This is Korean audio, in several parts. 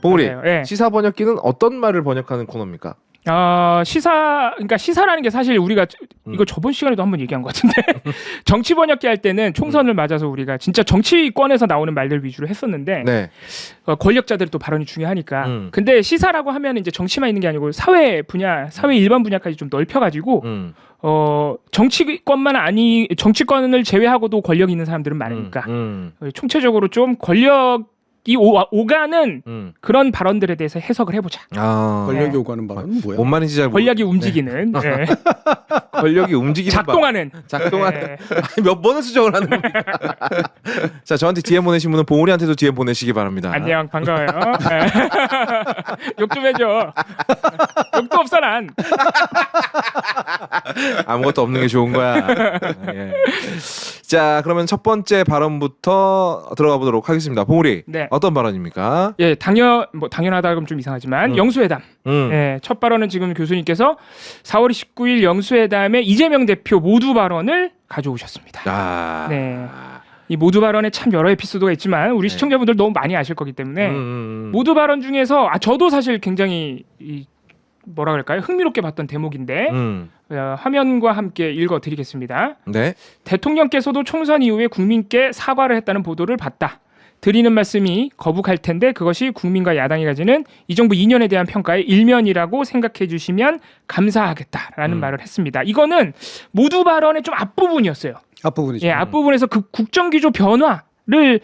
봉우리 예. 시사 번역기는 어떤 말을 번역하는 코너입니까? 그러니까 시사라는 게 사실 우리가 이거 저번 시간에도 한번 얘기한 것 같은데 정치 번역기 할 때는 총선을 맞아서 우리가 진짜 정치권에서 나오는 말들 위주로 했었는데 네. 권력자들의 또 발언이 중요하니까. 근데 시사라고 하면 이제 정치만 있는 게 아니고 사회 분야, 사회 일반 분야까지 좀 넓혀가지고 정치권을 제외하고도 권력 있는 사람들은 많으니까 총체적으로 좀 권력이 오가는 그런 발언들에 대해서 해석을 해보자. 권력이 오가는 발언은 뭐야? 뭔 말인지 잘 권력이 움직이는 네. 권력이 움직이는 작동하는 네. 몇 번을 수정을 하는 겁니까? 자, 저한테 DM 보내신 분은 봉우리한테도 DM 보내시기 바랍니다. 안녕, 반가워요. 욕 좀 해줘. 욕도 없어 난. 아무것도 없는 게 좋은 거야. 예. 자, 그러면 첫 번째 발언부터 들어가 보도록 하겠습니다. 봉우리, 네. 어떤 발언입니까? 예, 당연하다 그러면 좀 이상하지만 영수회담. 예, 첫 발언은 지금 교수님께서 4월 19일 영수회담에 이재명 대표 모두 발언을 가져오셨습니다. 네. 이 모두 발언에 참 여러 에피소드가 있지만 우리 시청자분들 너무 많이 아실 거기 때문에 모두 발언 중에서 저도 사실 굉장히 뭐라 그럴까요? 흥미롭게 봤던 대목인데 화면과 함께 읽어드리겠습니다. 네. 대통령께서도 총선 이후에 국민께 사과를 했다는 보도를 봤다. 드리는 말씀이 거북할 텐데 그것이 국민과 야당이 가지는 이 정부 2년에 대한 평가의 일면이라고 생각해 주시면 감사하겠다라는 말을 했습니다. 이거는 모두 발언의 좀 앞부분이었어요. 앞부분이죠. 예, 앞부분에서 그 국정기조 변화를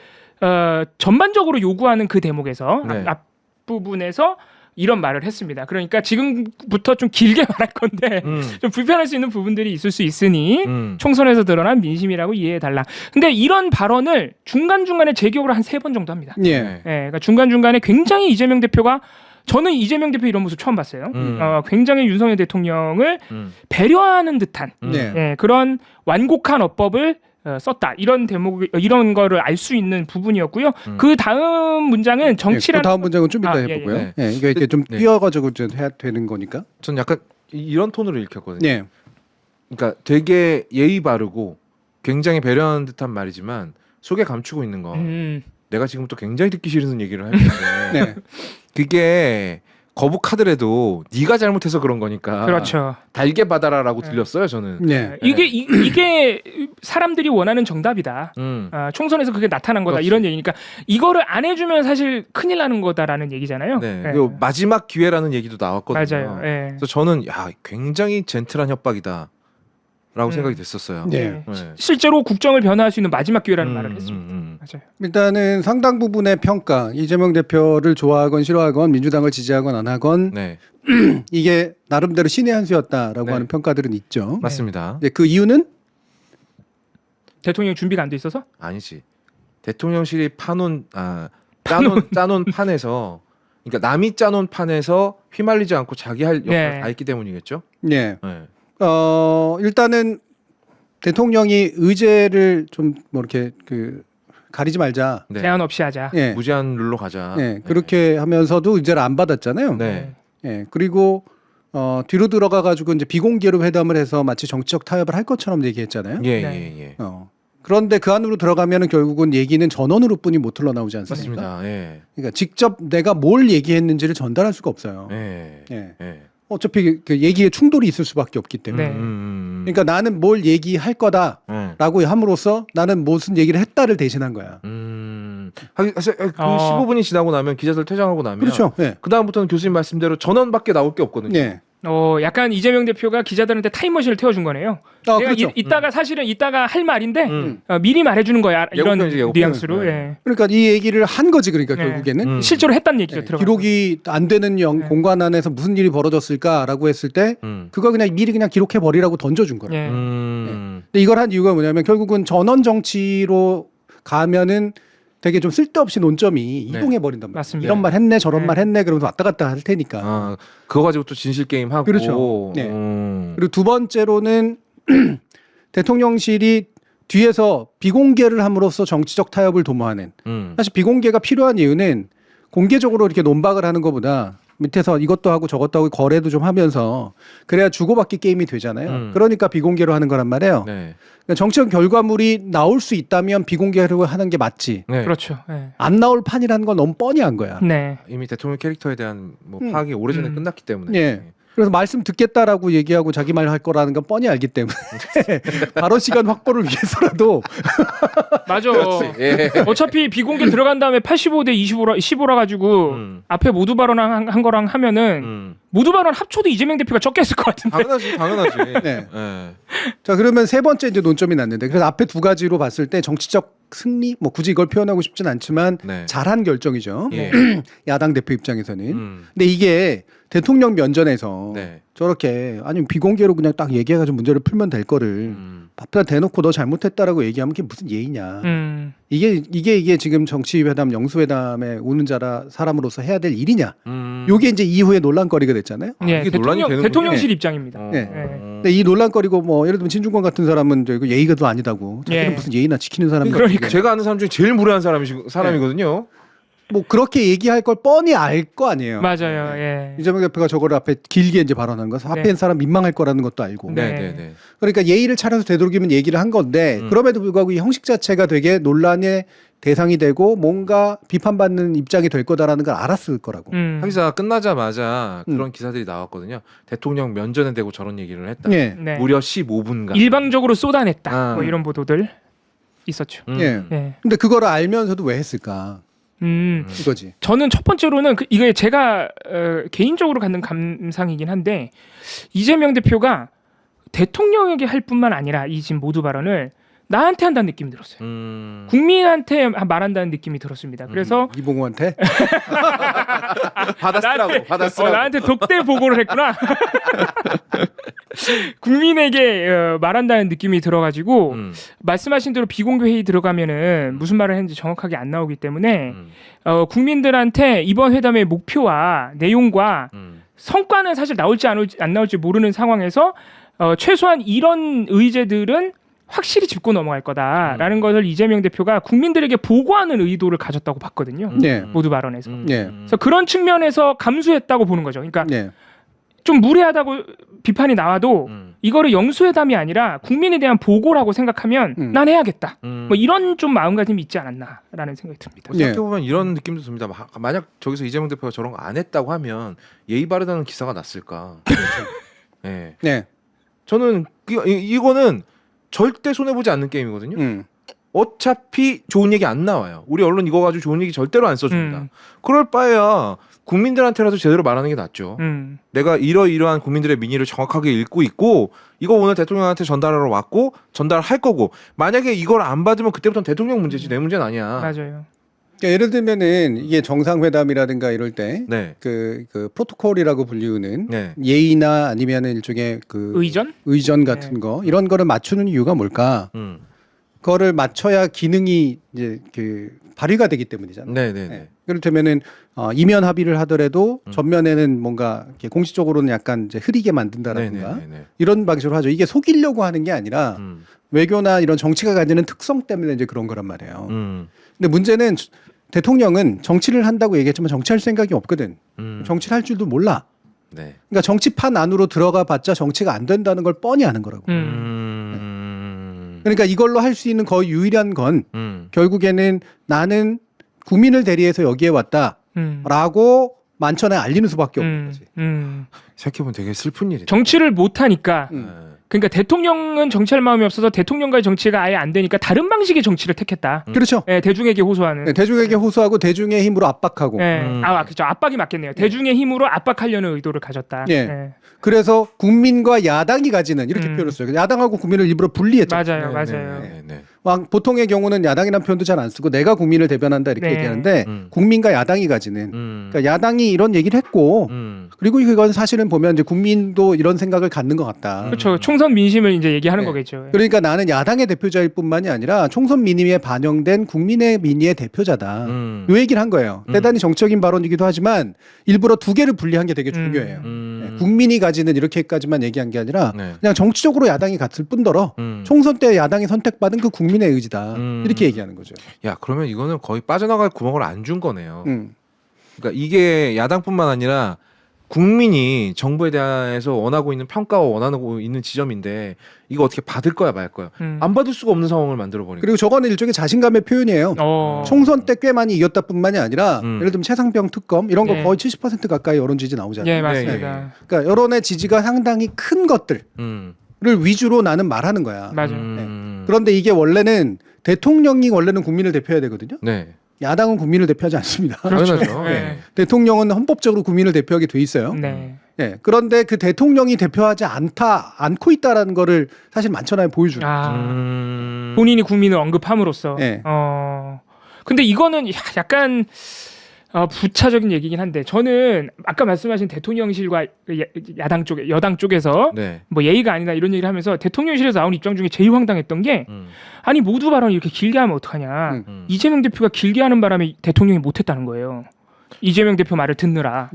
전반적으로 요구하는 그 대목에서 앞부분에서 이런 말을 했습니다. 그러니까 지금부터 좀 길게 말할 건데 좀 불편할 수 있는 부분들이 있을 수 있으니 총선에서 드러난 민심이라고 이해해달라. 근데 이런 발언을 중간중간에 제 기억으로 한 3번 정도 합니다. 예. 그러니까 중간중간에 굉장히 이재명 대표가 저는 이재명 대표 이런 모습 처음 봤어요. 굉장히 윤석열 대통령을 배려하는 듯한 그런 완곡한 어법을 썼다. 이런 대목, 이런 거를 알 수 있는 부분이었고요. 그 다음 문장은 정치라는. 그 다음 문장은 좀 이따 해보고요. 이게 좀 띄어가지고 해야 되는 거니까. 전 약간 이런 톤으로 읽혔거든요. 네. 그러니까 되게 예의 바르고 굉장히 배려하는 듯한 말이지만 속에 감추고 있는 거. 내가 지금부터 굉장히 듣기 싫은 얘기를 할 텐데 그게 거북하더라도 네가 잘못해서 그런 거니까. 그렇죠. 달게 받아라라고 들렸어요, 저는. 이게 사람들이 원하는 정답이다. 총선에서 그게 나타난 거다. 이런 얘기니까 이거를 안 해주면 사실 큰일 나는 거다라는 얘기잖아요. 그리고 마지막 기회라는 얘기도 나왔거든요. 맞아요. 그래서 저는 굉장히 젠틀한 협박이다. 라고 생각이 됐었어요. 실제로 국정을 변화할 수 있는 마지막 기회라는 말을 했습니다. 맞아요. 일단은 상당 부분의 평가, 이재명 대표를 좋아하건 싫어하건 민주당을 지지하건 안 하건 이게 나름대로 신의 한 수였다라고 하는 평가들은 있죠. 맞습니다. 그 이유는 대통령 준비가 안 돼 있어서? 아니지. 대통령실이 짜놓은 판에서, 그러니까 남이 짜놓은 판에서 휘말리지 않고 자기 할 역할을 다 했기 때문이겠죠. 일단은 대통령이 의제를 좀 뭐 이렇게 가리지 말자. 제한 없이 하자. 무제한 룰로 가자. 그렇게 하면서도 의제를 안 받았잖아요. 그리고 뒤로 들어가 가지고 이제 비공개로 회담을 해서 마치 정치적 타협을 할 것처럼 얘기했잖아요. 그런데 그 안으로 들어가면은 결국은 얘기는 전원으로뿐이 못 흘러나오지 않습니까? 맞습니다. 그러니까 직접 내가 뭘 얘기했는지를 전달할 수가 없어요. 어차피 그 얘기에 충돌이 있을 수밖에 없기 때문에. 그러니까 나는 뭘 얘기할 거다라고 함으로써 나는 무슨 얘기를 했다를 대신한 거야. 그 15분이 지나고 나면 기자들 퇴장하고 나면 그렇죠. 그 다음부터는 교수님 말씀대로 전원밖에 나올 게 없거든요. 약간 이재명 대표가 기자들한테 타임머신을 태워준 거네요. 그렇죠. 이따가 할 말인데 미리 말해주는 거야. 이런 뉘앙스로. 그러니까 이 얘기를 한 거지. 그러니까 결국에는 실제로 했다는 얘기가 들어가. 기록이 안 되는 공간 안에서 무슨 일이 벌어졌을까라고 했을 때 그거 그냥 미리 그냥 기록해 버리라고 던져준 거예요. 근데 이걸 한 이유가 뭐냐면 결국은 전원 정치로 가면은 되게 좀 쓸데없이 논점이 이동해 버린단 말이에요. 이런 말 했네 저런 말 했네 그러면서 왔다 갔다 할 테니까. 그거 가지고 또 진실 게임 하고. 그렇죠. 그리고 두 번째로는 대통령실이 뒤에서 비공개를 함으로써 정치적 타협을 도모하는. 사실 비공개가 필요한 이유는 공개적으로 이렇게 논박을 하는 것보다 밑에서 이것도 하고 저것도 하고 거래도 좀 하면서 그래야 주고받기 게임이 되잖아요. 그러니까 비공개로 하는 거란 말이에요. 네. 그러니까 정치적 결과물이 나올 수 있다면 비공개로 하는 게 맞지. 네. 그렇죠. 네. 안 나올 판이라는 건 너무 뻔히 한 거야. 네. 이미 대통령 캐릭터에 대한 뭐 파악이 오래전에 끝났기 때문에. 예. 그래서 말씀 듣겠다라고 얘기하고 자기 말 할 거라는 건 뻔히 알기 때문에 바로 시간 확보를 위해서라도 맞아. 예. 어차피 비공개 들어간 다음에 85대 15라 가지고 앞에 모두 발언 한 거랑 하면은 모두 발언 합쳐도 이재명 대표가 적게 했을 것 같은데. 당연하지. 네. 네. 자, 그러면 세 번째 이제 논점이 났는데 그래서 앞에 두 가지로 봤을 때 정치적 승리 뭐 굳이 이걸 표현하고 싶진 않지만 네. 잘한 결정이죠. 예. 야당 대표 입장에서는. 근데 이게 대통령 면전에서 네. 저렇게 아니 비공개로 그냥 딱 얘기해가지고 문제를 풀면 될 거를 앞에다 대놓고 너 잘못했다라고 얘기하면 그게 무슨 예의냐. 이게 지금 정치회담 영수회담에 오는 사람으로서 해야 될 일이냐. 요게 이제 이후에 논란거리가 됐잖아요. 예, 이게 논란이 되는군요. 대통령실 입장입니다. 네. 예. 근데 이 논란거리고 뭐 예를 들면 진중권 같은 사람은 이거 예의가 도 아니다고. 자기는 예. 무슨 예의나 지키는 사람이. 그러니까. 제가 아는 사람 중에 제일 무례한 사람이거든요. 뭐 그렇게 얘기할 걸 뻔히 알 거 아니에요. 맞아요. 예. 이재명 대표가 저거를 앞에 길게 이제 발언한 거, 앞에 있는 사람 민망할 거라는 것도 알고. 네. 네. 그러니까 예의를 차려서 되도록이면 얘기를 한 건데 그럼에도 불구하고 이 형식 자체가 되게 논란의 대상이 되고 뭔가 비판받는 입장이 될 거다라는 걸 알았을 거라고. 항상 끝나자마자 그런 기사들이 나왔거든요. 대통령 면전에 대고 저런 얘기를 했다. 예. 네. 무려 15분간. 일방적으로 쏟아냈다. 뭐 이런 보도들 있었죠. 예. 예. 근데 그거를 알면서도 왜 했을까? 이거지. 저는 첫 번째로는 이게 제가 개인적으로 갖는 감상이긴 한데 이재명 대표가 대통령에게 할 뿐만 아니라 이 지금 모두 발언을 나한테 한다는 느낌이 들었어요. 국민한테 말한다는 느낌이 들었습니다. 그래서 이봉호한테 받았으라고. 나한테 독대 보고를 했구나. 국민에게 말한다는 느낌이 들어가지고 말씀하신 대로 비공개 회의 들어가면은 무슨 말을 했는지 정확하게 안 나오기 때문에 국민들한테 이번 회담의 목표와 내용과 성과는 사실 나올지 안 나올지 모르는 상황에서 최소한 이런 의제들은 확실히 짚고 넘어갈 거다라는 것을 이재명 대표가 국민들에게 보고하는 의도를 가졌다고 봤거든요. 네. 모두 발언에서. 네. 그래서 그런 측면에서 감수했다고 보는 거죠. 그러니까 네. 좀 무례하다고 비판이 나와도 이거를 영수회담이 아니라 국민에 대한 보고라고 생각하면 난 해야겠다. 뭐 이런 좀 마음가짐이 있지 않았나라는 생각이 듭니다. 생각해보면 이런 느낌도 듭니다. 만약 저기서 이재명 대표가 저런 거 안 했다고 하면 예의 바르다는 기사가 났을까. 네. 네. 저는 이거는 절대 손해보지 않는 게임이거든요. 어차피 좋은 얘기 안 나와요. 우리 언론 이거 가지고 좋은 얘기 절대로 안 써줍니다. 그럴 바에야 국민들한테라도 제대로 말하는 게 낫죠. 내가 이러이러한 국민들의 민의를 정확하게 읽고 있고 이거 오늘 대통령한테 전달하러 왔고 전달할 거고 만약에 이걸 안 받으면 그때부터는 대통령 문제지 내 문제는 아니야. 맞아요. 그러니까 예를 들면은 이게 정상회담이라든가 이럴 때 네. 그 프로토콜이라고 불리우는 네. 예의나 아니면은 일종의 그 의전 같은 네. 거 이런 거를 맞추는 이유가 뭘까? 그거를 맞춰야 기능이 이제 그 발휘가 되기 때문이잖아요. 네네네. 네. 그렇다면은 이면 합의를 하더라도 전면에는 뭔가 이렇게 공식적으로는 약간 이제 흐리게 만든다라든가 네네네. 이런 방식으로 하죠. 이게 속이려고 하는 게 아니라 외교나 이런 정치가 가지는 특성 때문에 이제 그런 거란 말이에요. 근데 문제는 대통령은 정치를 한다고 얘기했지만 정치할 생각이 없거든. 정치를 할 줄도 몰라. 네. 그러니까 정치판 안으로 들어가 봤자 정치가 안 된다는 걸 뻔히 아는 거라고. 그러니까 이걸로 할 수 있는 거의 유일한 건 결국에는 나는 국민을 대리해서 여기에 왔다라고 만천에 알리는 수밖에 없는 거지. 생각해보면 되게 슬픈 일이다. 정치를 못하니까 그러니까 대통령은 정치할 마음이 없어서 대통령과의 정치가 아예 안 되니까 다른 방식의 정치를 택했다. 그렇죠. 네, 대중에게 호소하는. 네, 대중에게 호소하고 대중의 힘으로 압박하고. 네. 그렇죠. 압박이 맞겠네요. 대중의 힘으로 압박하려는 의도를 가졌다. 네. 네. 그래서 국민과 야당이 가지는 이렇게 표현을 써요. 야당하고 국민을 일부러 분리했죠. 맞아요. 네, 맞아요. 네, 네. 보통의 경우는 야당이라는 표현도 잘 안 쓰고 내가 국민을 대변한다 이렇게 네. 얘기하는데 국민과 야당이 가지는 그러니까 야당이 이런 얘기를 했고 그리고 이건 사실은 보면 이제 국민도 이런 생각을 갖는 것 같다. 그렇죠. 총선 민심을 이제 얘기하는 거겠죠. 그러니까 나는 야당의 대표자일 뿐만이 아니라 총선 민의에 반영된 국민의 민의의 대표자다. 이 얘기를 한 거예요. 대단히 정적인 발언이기도 하지만 일부러 두 개를 분리한 게 되게 중요해요. 네. 국민이 가지는 이렇게까지만 얘기한 게 아니라 그냥 정치적으로 야당이 갔을 뿐더러 총선 때 야당이 선택받은 그 국민의 의지다. 이렇게 얘기하는 거죠. 야, 그러면 이거는 거의 빠져나갈 구멍을 안 준 거네요. 그러니까 이게 야당뿐만 아니라 국민이 정부에 대해서 원하고 있는 평가와 원하고 있는 지점인데 이거 어떻게 받을 거야 말 거야. 안 받을 수가 없는 상황을 만들어 버리고. 그리고 저거는 일종의 자신감의 표현이에요. 총선 때 꽤 많이 이겼다뿐만이 아니라 예를 들면 최상병 특검 이런 거 거의 70% 가까이 여론 지지 나오잖아요. 예, 맞습니다. 네. 그러니까 여론의 지지가 상당히 큰 것들을 위주로 나는 말하는 거야. 맞아요. 그런데 이게 원래는 대통령이 원래는 국민을 대표해야 되거든요. 네. 야당은 국민을 대표하지 않습니다. 당연하죠. 네. 대통령은 헌법적으로 국민을 대표하게 돼 있어요. 네. 네. 그런데 그 대통령이 대표하지 않고 있다라는 거를 사실 많잖아요. 보여주는. 본인이 국민을 언급함으로써. 네. 근데 이거는 약간 부차적인 얘기긴 한데 저는 아까 말씀하신 대통령실과 야당 쪽에 여당 쪽에서 네. 뭐 예의가 아니다 이런 얘기를 하면서 대통령실에서 나온 입장 중에 제일 황당했던 게 아니 모두 발언을 이렇게 길게 하면 어떡하냐. 이재명 대표가 길게 하는 바람에 대통령이 못했다는 거예요. 이재명 대표 말을 듣느라.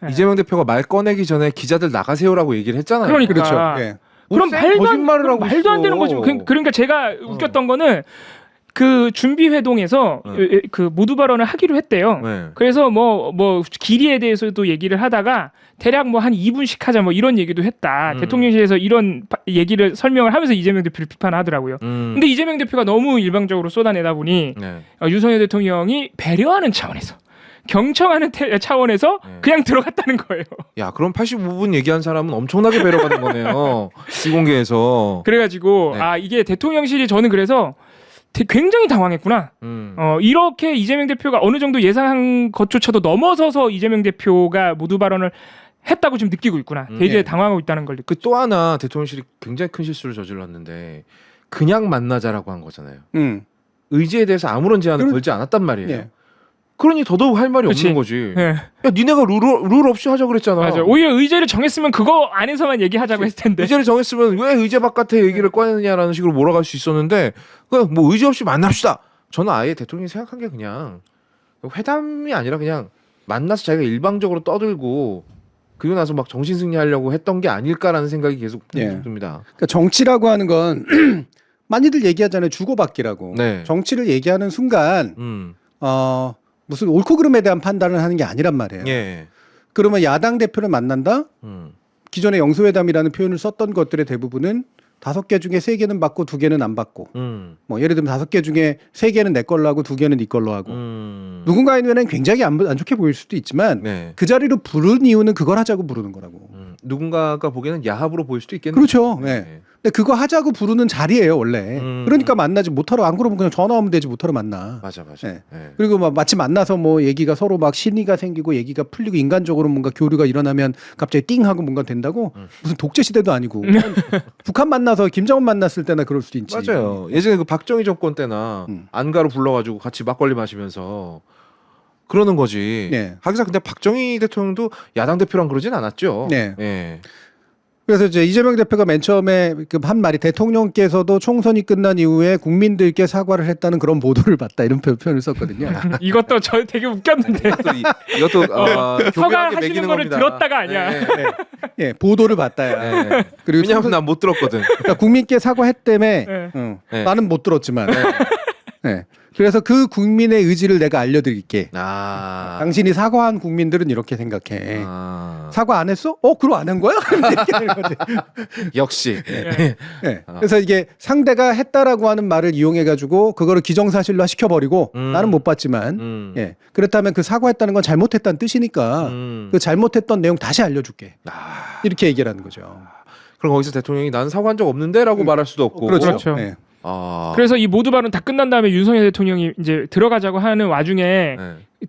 이재명 대표가 말 꺼내기 전에 기자들 나가세요라고 얘기를 했잖아요. 그러니까. 그렇죠. 네. 그럼 말도 안 되는 거지. 있어. 그러니까 제가 웃겼던 거는 그 준비 회동에서 그 모두 발언을 하기로 했대요. 네. 그래서 뭐 길이에 대해서도 얘기를 하다가 대략 뭐 한 2분씩 하자 뭐 이런 얘기도 했다. 대통령실에서 이런 얘기를 설명을 하면서 이재명 대표를 비판하더라고요. 근데 이재명 대표가 너무 일방적으로 쏟아내다 보니 윤석열 대통령이 배려하는 차원에서 경청하는 차원에서 그냥 들어갔다는 거예요. 야, 그럼 85분 얘기한 사람은 엄청나게 배려받은 거네요. 비공개에서. 그래가지고 네. 이게 대통령실이 저는 그래서 굉장히 당황했구나. 이렇게 이재명 대표가 어느 정도 예상한 것조차도 넘어서서 이재명 대표가 모두 발언을 했다고 지금 느끼고 있구나. 되게 당황하고 있다는 걸 느끼고. 또 하나 대통령실이 굉장히 큰 실수를 저질렀는데 그냥 만나자라고 한 거잖아요. 의지에 대해서 아무런 제한을 걸지 않았단 말이에요. 네. 그러니 더더욱 할 말이 없는 거지. 네. 야, 니네가 룰 없이 하자 그랬잖아. 맞아. 오히려 의제를 정했으면 그거 안에서만 얘기하자고 했을 텐데. 의제를 정했으면 왜 의제 바깥에 얘기를 꺼내느냐라는 식으로 몰아갈 수 있었는데 그냥 뭐 의제 없이 만납시다. 저는 아예 대통령이 생각한 게 그냥 회담이 아니라 그냥 만나서 자기가 일방적으로 떠들고 그리고 나서 막 정신승리하려고 했던 게 아닐까라는 생각이 계속 듭니다. 그러니까 정치라고 하는 건 많이들 얘기하잖아요. 주고받기라고. 네. 정치를 얘기하는 순간 무슨 옳고 그름에 대한 판단을 하는 게 아니란 말이에요. 예. 그러면 야당 대표를 만난다? 기존에 영수회담이라는 표현을 썼던 것들의 대부분은 5개 중에 3개는 받고 2개는 안 받고 뭐 예를 들면 5개 중에 3개는 내 걸로 하고 2개는 네 걸로 하고 누군가의 눈에는 굉장히 안 좋게 보일 수도 있지만 그 자리로 부른 이유는 그걸 하자고 부르는 거라고. 누군가가 보기에는 야합으로 보일 수도 있겠네요. 그렇죠. 네. 근데 그거 하자고 부르는 자리예요 원래. 그러니까 만나지 못하러 안 그러면 그냥 전화 오면 되지 못하러 만나. 맞아. 네. 그리고 막 마치 만나서 뭐 얘기가 서로 막 신의가 생기고 얘기가 풀리고 인간적으로 뭔가 교류가 일어나면 갑자기 띵 하고 뭔가 된다고 무슨 독재 시대도 아니고 북한 만나서 김정은 만났을 때나 그럴 수도 있지. 맞아요. 예전에 그 박정희 정권 때나 안가로 불러가지고 같이 막걸리 마시면서 그러는 거지. 네. 하기사 근데 박정희 대통령도 야당 대표랑 그러진 않았죠. 네. 예. 그래서 이제 이재명 대표가 맨 처음에 그 한 말이 대통령께서도 총선이 끝난 이후에 국민들께 사과를 했다는 그런 보도를 봤다 이런 표현을 썼거든요. 이것도 저 되게 웃겼는데. 이것도 사과하시는 거를 들었다가 아니야. 네. 예, 보도를 봤다야. 네. 그리고 왜냐하면 난 못 들었거든. 그러니까 국민께 사과했다며. 네. 나는 못 들었지만. 네. 그래서 그 국민의 의지를 내가 알려드릴게. 당신이 사과한 국민들은 이렇게 생각해. 사과 안 했어? 그럼 안 한 거야? 이렇게 되는 거지. 역시. 네. 그래서 이게 상대가 했다라고 하는 말을 이용해가지고 그거를 기정사실로 시켜버리고 나는 못 봤지만 예. 그렇다면 그 사과했다는 건 잘못했다는 뜻이니까 그 잘못했던 내용 다시 알려줄게. 이렇게 얘기를 하는 거죠. 그럼 거기서 대통령이 나는 사과한 적 없는데라고 말할 수도 없고. 그렇죠. 네. 그래서 이 모두 발언 다 끝난 다음에 윤석열 대통령이 이제 들어가자고 하는 와중에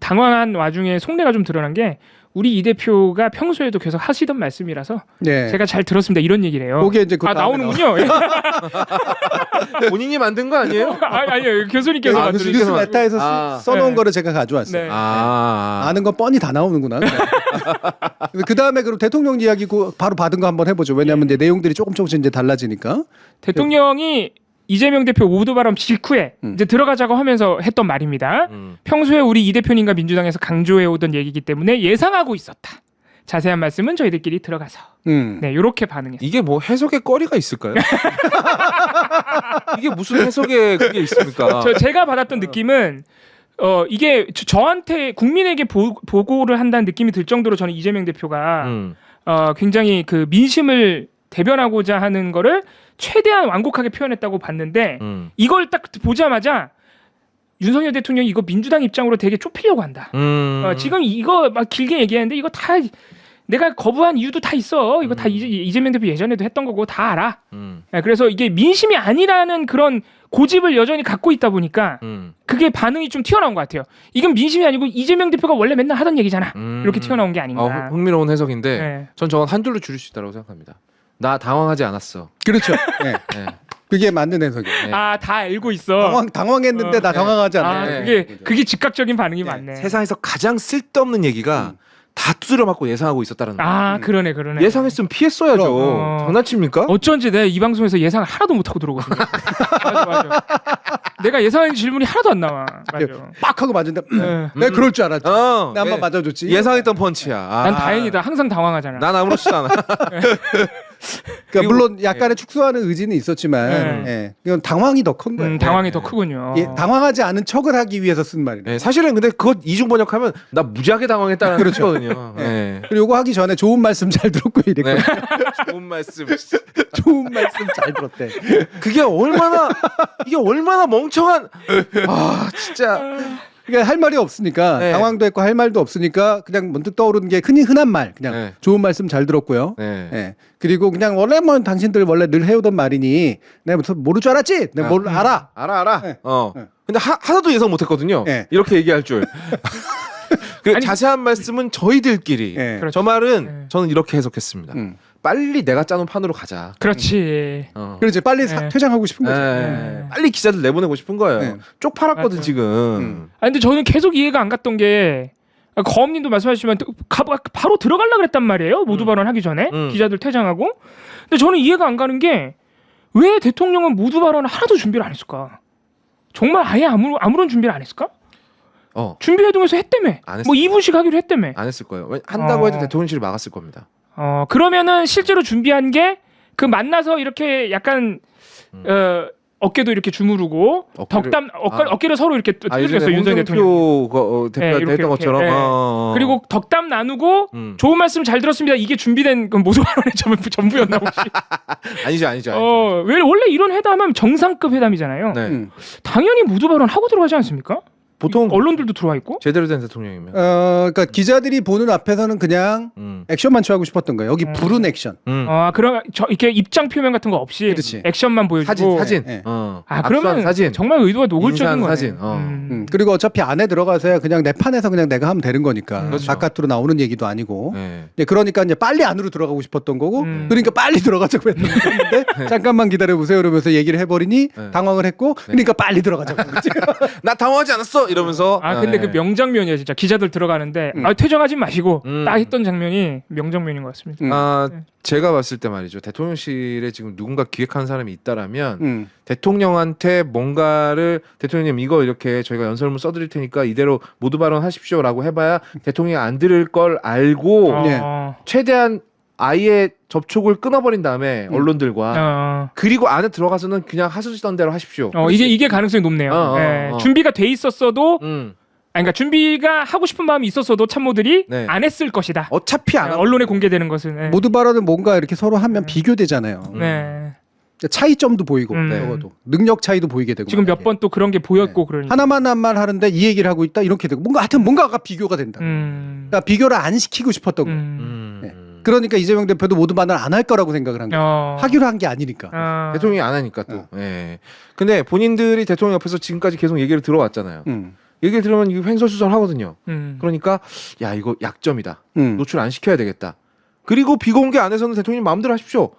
당황한 와중에 속내가 좀 드러난 게 우리 이 대표가 평소에도 계속 하시던 말씀이라서 제가 잘 들었습니다 이런 얘기를 해요. 그게 이제 나오는군요. 본인이 만든 거 아니에요? 아니요 교수님께서 만든 뉴스 메타에서 써놓은 거를 제가 가져왔어요. 네. 아는 건 뻔히 다 나오는구나. 그 다음에 그럼 대통령 이야기 바로 받은 거 한번 해보죠. 왜냐하면 이제 내용들이 조금씩 이제 달라지니까. 대통령이 이재명 대표 모두 발언 직후에 이제 들어가자고 하면서 했던 말입니다. 평소에 우리 이 대표님과 민주당에서 강조해 오던 얘기이기 때문에 예상하고 있었다. 자세한 말씀은 저희들끼리 들어가서 네 이렇게 반응했어요. 이게 뭐 해석의 거리가 있을까요? 이게 무슨 해석의 그게 있습니까? 제가 받았던 느낌은 이게 저한테 국민에게 보고를 한다는 느낌이 들 정도로 저는 이재명 대표가 굉장히 그 민심을 대변하고자 하는 거를 최대한 완곡하게 표현했다고 봤는데 이걸 딱 보자마자 윤석열 대통령이 이거 민주당 입장으로 되게 좁히려고 한다. 지금 이거 막 길게 얘기하는데 이거 다 내가 거부한 이유도 다 있어. 이거 다 이재명 대표 예전에도 했던 거고 다 알아. 그래서 이게 민심이 아니라는 그런 고집을 여전히 갖고 있다 보니까 그게 반응이 좀 튀어나온 것 같아요. 이건 민심이 아니고 이재명 대표가 원래 맨날 하던 얘기잖아. 이렇게 튀어나온 게 아닌가. 흥미로운 해석인데 네. 전 저건 한 줄로 줄일 수 있다고 생각합니다. 나 당황하지 않았어. 그렇죠. 네. 그게 맞는 해석이에요. 네. 다 알고 있어. 당황했는데 나 당황하지 않아. 그게 즉각적인 반응이 맞네. 세상에서 가장 쓸데없는 얘기가 다 두드려 맞고 예상하고 있었다는 거. 그러네. 예상했으면 피했어야죠. 장난칩니까? 어쩐지 내가 이 방송에서 예상을 하나도 못하고 들어오거든요. 맞아. 내가 예상한 질문이 하나도 안 나와. 맞아. 빡 하고 맞은데 내가 그럴 줄 알았지. 내가 한번 맞아줬지. 예상했던 펀치야. 난 다행이다. 항상 당황하잖아. 난 아무렇지도 않아. 그러니까 물론 약간의 축소하는 의지는 있었지만 이건 당황이 더 큰 거예요. 당황이 더 크군요. 당황하지 않은 척을 하기 위해서 쓴 말이에요. 사실은 근데 그것 이중 번역하면 나 무지하게 당황했다는 거거든요. 그리고 이거 하기 전에 좋은 말씀 잘 들었고 이랬거든요. 좋은 말씀. 좋은 말씀 잘 들었대. 이게 얼마나 멍청한 진짜. 그러니까 할 말이 없으니까 당황도 했고 할 말도 없으니까 그냥 문득 떠오르는 게 흔한 말 그냥 좋은 말씀 잘 들었고요. 그리고 그냥 원래 뭐 당신들 원래 늘 해오던 말이니 내가 모를 줄 알았지. 내가 뭘 알아. 근데 하나도 예상 못했거든요. 이렇게 얘기할 줄. 그 자세한 말씀은 저희들끼리. 저 말은 저는 이렇게 해석했습니다. 빨리 내가 짜놓은 판으로 가자. 그렇지. 그렇지. 빨리 퇴장하고 싶은 거죠. 빨리 기자들 내보내고 싶은 거예요. 쪽팔았거든 지금. 근데 저는 계속 이해가 안 갔던 게 거엄님도 말씀하시지만 바로 들어가려고 그랬단 말이에요. 모두 발언하기 전에 기자들 퇴장하고. 근데 저는 이해가 안 가는 게 왜 대통령은 모두 발언을 하나도 준비를 안 했을까? 정말 아예 아무런 준비를 안 했을까? 준비회동에서 했다며. 뭐 2분씩 하기로 했다며. 안 했을 거예요. 한다고 해도 대통령실이 막았을 겁니다. 그러면은 실제로 준비한 게 그 만나서 이렇게 약간 어깨도 이렇게 주무르고 어깨를 서로 이렇게 뜯겼어요. 윤석열 대통령 대표가 했던 것처럼. 그리고 덕담 나누고 좋은 말씀 잘 들었습니다. 이게 준비된 모두 발언의 전부였나 혹시? 아니죠. 왜 원래 이런 회담은 정상급 회담이잖아요. 당연히 모두 발언 하고 들어가지 않습니까? 보통 언론들도 들어와 있고 제대로 된 대통령이면 그러니까 기자들이 보는 앞에서는 그냥 액션만 취하고 싶었던 거예요. 여기 부른 액션. 그럼 이렇게 입장 표명 같은 거 없이 그렇지. 액션만 보여주고 사진. 그러면 사진. 정말 의도가 노골적인 거네. 사진. 그리고 어차피 안에 들어가서야 그냥 내 판에서 그냥 내가 하면 되는 거니까 그렇죠. 바깥으로 나오는 얘기도 아니고. 그러니까 이제 빨리 안으로 들어가고 싶었던 거고. 그러니까 빨리 들어가자고 했던 건데 잠깐만 기다려 보세요. 이러면서 얘기를 해버리니 당황을 했고. 그러니까 빨리 들어가자고. 나 당황하지 않았어. 이러면서 근데 그 명장면이야 진짜. 기자들 들어가는데 퇴장하지 마시고 딱 했던 장면이 명장면인 것 같습니다. 제가 봤을 때 말이죠. 대통령실에 지금 누군가 기획한 사람이 있다라면 대통령한테 뭔가를 대통령님 이거 이렇게 저희가 연설문 써드릴 테니까 이대로 모두 발언하십시오라고 해봐야 대통령이 안 들을 걸 알고 최대한 아예 접촉을 끊어버린 다음에 언론들과 그리고 안에 들어가서는 그냥 하시던 대로 하십시오. 이게 가능성이 높네요. 준비가 돼 있었어도 그러니까 준비가 하고 싶은 마음이 있었어도 참모들이 안 했을 것이다. 어차피 안 언론에 공개되는 것은 모두 발언은 뭔가 이렇게 서로 하면 비교되잖아요. 차이점도 보이고 적어도 능력 차이도 보이게 되고 지금 몇 번 또 그런 게 보였고 그러니까 하나만 한 말 하는데 이 얘기를 하고 있다 이렇게 되고 뭔가가 비교가 된다. 그러니까 비교를 안 시키고 싶었던 거예요. 그러니까 이재명 대표도 모두 발언 안 할 거라고 생각을 한 거예요. 하기로 한 게 아니니까. 대통령이 안 하니까 또. 근데 본인들이 대통령 옆에서 지금까지 계속 얘기를 들어왔잖아요. 얘기를 들으면 이거 횡설수설하거든요. 그러니까 야 이거 약점이다. 노출 안 시켜야 되겠다. 그리고 비공개 안에서는 대통령님 마음대로 하십시오.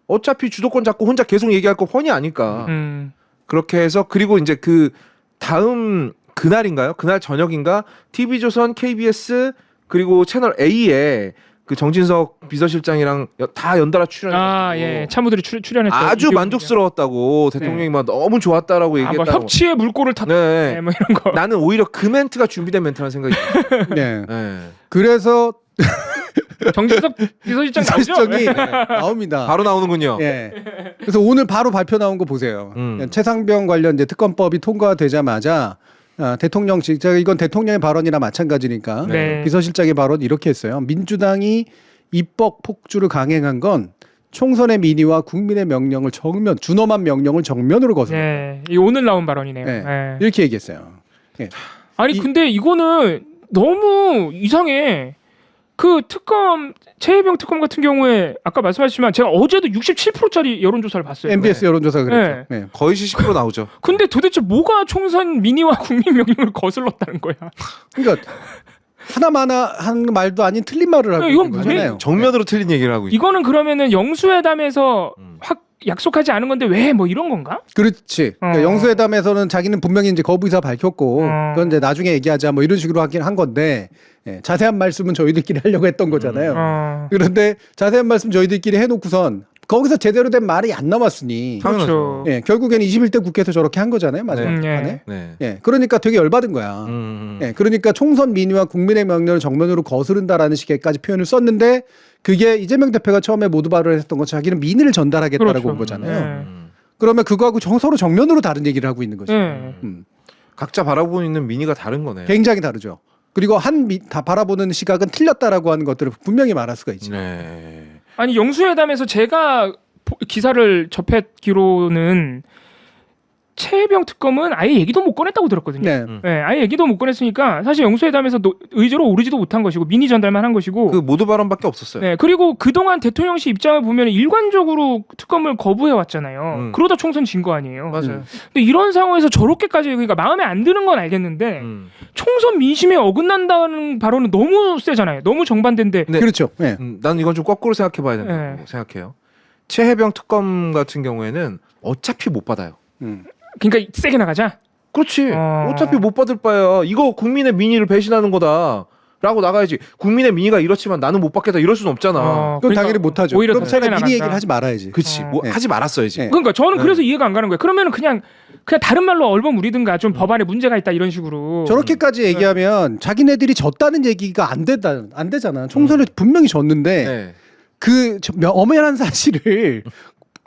어차피 주도권 잡고 혼자 계속 얘기할 거 훤히 아니까. 그렇게 해서 그리고 이제 그 다음 그날인가요? 그날 저녁인가? TV조선, KBS 그리고 채널 A에 그 정진석 비서실장이랑 다 연달아 출연했고 참모들이 출연했죠. 아주 만족스러웠다고 대통령이 막 너무 좋았다라고 얘기했다고. 협치의 물꼬를 탔네. 뭐 이런 거. 나는 오히려 그 멘트가 준비된 멘트라는 생각이 들어요. 그래서 정진석 비서실장 비서실장이 나옵니다. 바로 나오는군요. 그래서 오늘 바로 발표 나온 거 보세요. 최상병 관련 이제 특검법이 통과되자마자 대통령직, 제가 이건 대통령의 발언이나 마찬가지니까 네. 비서실장의 발언 이렇게 했어요. 민주당이 입법 폭주를 강행한 건 총선의 민의와 국민의 명령을 준엄한 명령을 정면으로 거슬렀다. 네. 이 오늘 나온 발언이네요. 네. 네. 이렇게 얘기했어요. 네. 아니 근데 이거는 너무 이상해. 그 특검 최혜병 특검 같은 경우에 아까 말씀하셨지만 제가 어제도 67%짜리 여론조사를 봤어요. MBS 여론조사 그랬죠. 네. 네. 거의 70% 나오죠. 근데 도대체 뭐가 총선 민의와 국민 명령을 거슬렀다는 거야? 그러니까 하나마나 한 말도 아닌 틀린 말을 하고 이건 있는 거잖아요. 정면으로 틀린 얘기를 하고 있죠. 이거는 그러면은 영수회담에서 확 약속하지 않은 건데 왜 뭐 이런 건가? 그렇지. 그러니까 영수회담에서는 자기는 분명히 이제 거부 의사 밝혔고 그건 이제 나중에 얘기하자 뭐 이런 식으로 하긴 한 건데 자세한 말씀은 저희들끼리 하려고 했던 거잖아요. 그런데 자세한 말씀 저희들끼리 해놓고선 거기서 제대로 된 말이 안 남았으니 그렇죠. 결국에는 21대 국회에서 저렇게 한 거잖아요. 마지막에. 네. 그러니까 되게 열받은 거야. 그러니까 총선 민의와 국민의 명령을 정면으로 거스른다라는 식의까지 표현을 썼는데 그게 이재명 대표가 처음에 모두 발언을 했던 것 자기는 민의를 전달하겠다라고 그렇죠. 온 거잖아요. 그러면 그거하고 서로 정면으로 다른 얘기를 하고 있는 거죠. 각자 바라보고 있는 민의가 다른 거네요. 굉장히 다르죠. 그리고 다 바라보는 시각은 틀렸다라고 하는 것들을 분명히 말할 수가 있죠. 네. 아니 영수회담에서 제가 기사를 접했기로는 최혜병 특검은 아예 얘기도 못 꺼냈다고 들었거든요. 네. 아예 얘기도 못 꺼냈으니까 사실 영수회담에서 의제로 오르지도 못한 것이고 민의 전달만 한 것이고. 그 모두 발언밖에 없었어요. 네. 그리고 그동안 대통령실 입장을 보면 일관적으로 특검을 거부해 왔잖아요. 그러다 총선 진 거 아니에요. 맞아요. 근데 이런 상황에서 저렇게까지 그러니까 마음에 안 드는 건 알겠는데 총선 민심에 어긋난다는 발언은 너무 세잖아요. 너무 정반대인데. 네. 그렇죠. 난 이건 좀 거꾸로 생각해봐야 된다고 생각해요. 최혜병 특검 같은 경우에는 어차피 못 받아요. 그러니까 세게 나가자. 그렇지. 어차피 못 받을 바야. 이거 국민의 민의를 배신하는 거다라고 나가야지. 국민의 민의가 이렇지만 나는 못 받겠다 이럴 수는 없잖아. 그럼 그러니까 당연히 못 하죠. 오히려 그럼 더 세게 차라리 민의 얘기를 나간다. 하지 말아야지. 그렇지. 하지 말았어야지. 그러니까 저는 그래서 이해가 안 가는 거예요. 그러면은 그냥 다른 말로 얼버무리든가 좀 법안에 문제가 있다 이런 식으로. 저렇게까지 얘기하면 자기네들이 졌다는 얘기가 안 되잖아. 총선을 분명히 졌는데 그 엄연한 사실을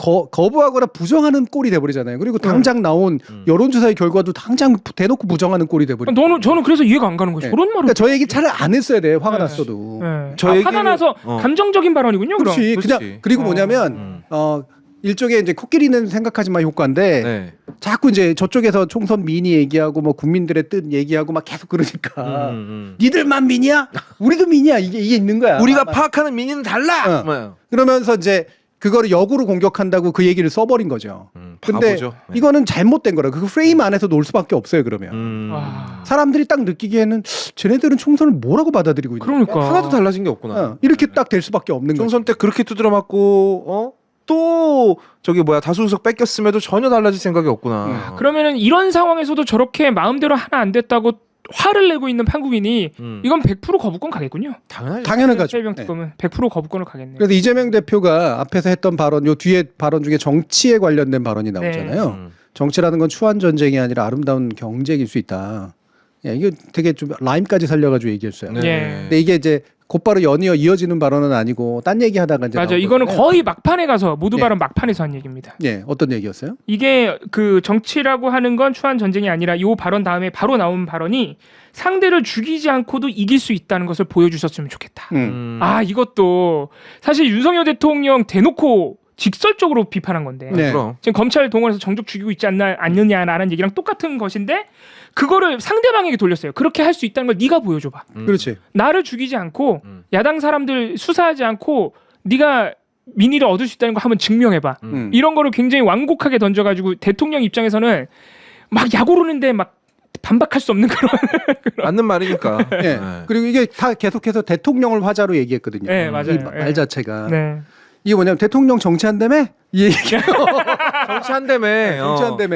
거부하거나 부정하는 꼴이 돼버리잖아요. 그리고 당장 나온 여론조사의 결과도 당장 대놓고 부정하는 꼴이 돼버려. 저는 그래서 이해가 안 가는 거죠. 그런 말을. 그러니까 저 얘기 차라리 안 했어야 돼. 화가 났어도. 화가 나서 감정적인 발언이군요. 그렇지. 그럼. 그냥 그리고 뭐냐면 일종의 이제 코끼리는 생각하지 마 효과인데 자꾸 이제 저쪽에서 총선 민의 얘기하고 뭐 국민들의 뜻 얘기하고 막 계속 그러니까 니들만 민이야? 우리도 민이야. 이게 있는 거야. 우리가 파악하는 민의는 달라. 그러면서 이제 그거를 역으로 공격한다고 그 얘기를 써버린 거죠. 근데 바보죠. 이거는 잘못된 거라. 그 프레임 안에서 놀 수밖에 없어요. 그러면 사람들이 딱 느끼기에는 쟤네들은 총선을 뭐라고 받아들이고 있는 거야? 그러니까 하나도 달라진 게 없구나. 이렇게 딱 될 수밖에 없는 거죠. 총선 때 그렇게 두드려 맞고 또 저기 다수 의석 뺏겼음에도 전혀 달라질 생각이 없구나. 그러면은 이런 상황에서도 저렇게 마음대로 하나 안 됐다고 화를 내고 있는 한국인이 이건 100% 거부권 가겠군요. 당연한 거죠. 최혜병 특검은 100% 거부권을 가겠네요. 그래서 이재명 대표가 앞에서 했던 발언, 요 뒤에 발언 중에 정치에 관련된 발언이 나오잖아요. 정치라는 건 추한 전쟁이 아니라 아름다운 경쟁일 수 있다. 이게 되게 좀 라임까지 살려가지고 얘기했어요. 근데 이게 이제 곧바로 이어지는 발언은 아니고 딴 얘기하다가 이제 맞아. 이거는 거의 막판에 가서 모두 발언 막판에서 한 얘기입니다. 어떤 얘기였어요? 이게 그 정치라고 하는 건 추한 전쟁이 아니라 이 발언 다음에 바로 나온 발언이 상대를 죽이지 않고도 이길 수 있다는 것을 보여주셨으면 좋겠다. 이것도 사실 윤석열 대통령 대놓고 직설적으로 비판한 건데 지금 검찰 동원해서 정적 죽이고 있지 않느냐라는 얘기랑 똑같은 것인데 그거를 상대방에게 돌렸어요. 그렇게 할 수 있다는 걸 네가 보여줘봐. 그렇지. 나를 죽이지 않고 야당 사람들 수사하지 않고 네가 민의를 얻을 수 있다는 거 한번 증명해봐. 이런 거를 굉장히 완곡하게 던져가지고 대통령 입장에서는 막 약오르는데 막 반박할 수 없는 그런 맞는 말이니까. 그리고 이게 다 계속해서 대통령을 화자로 얘기했거든요. 맞아요. 이 말 자체가. 이게 뭐냐면 대통령 정치한다며? 정치한다며.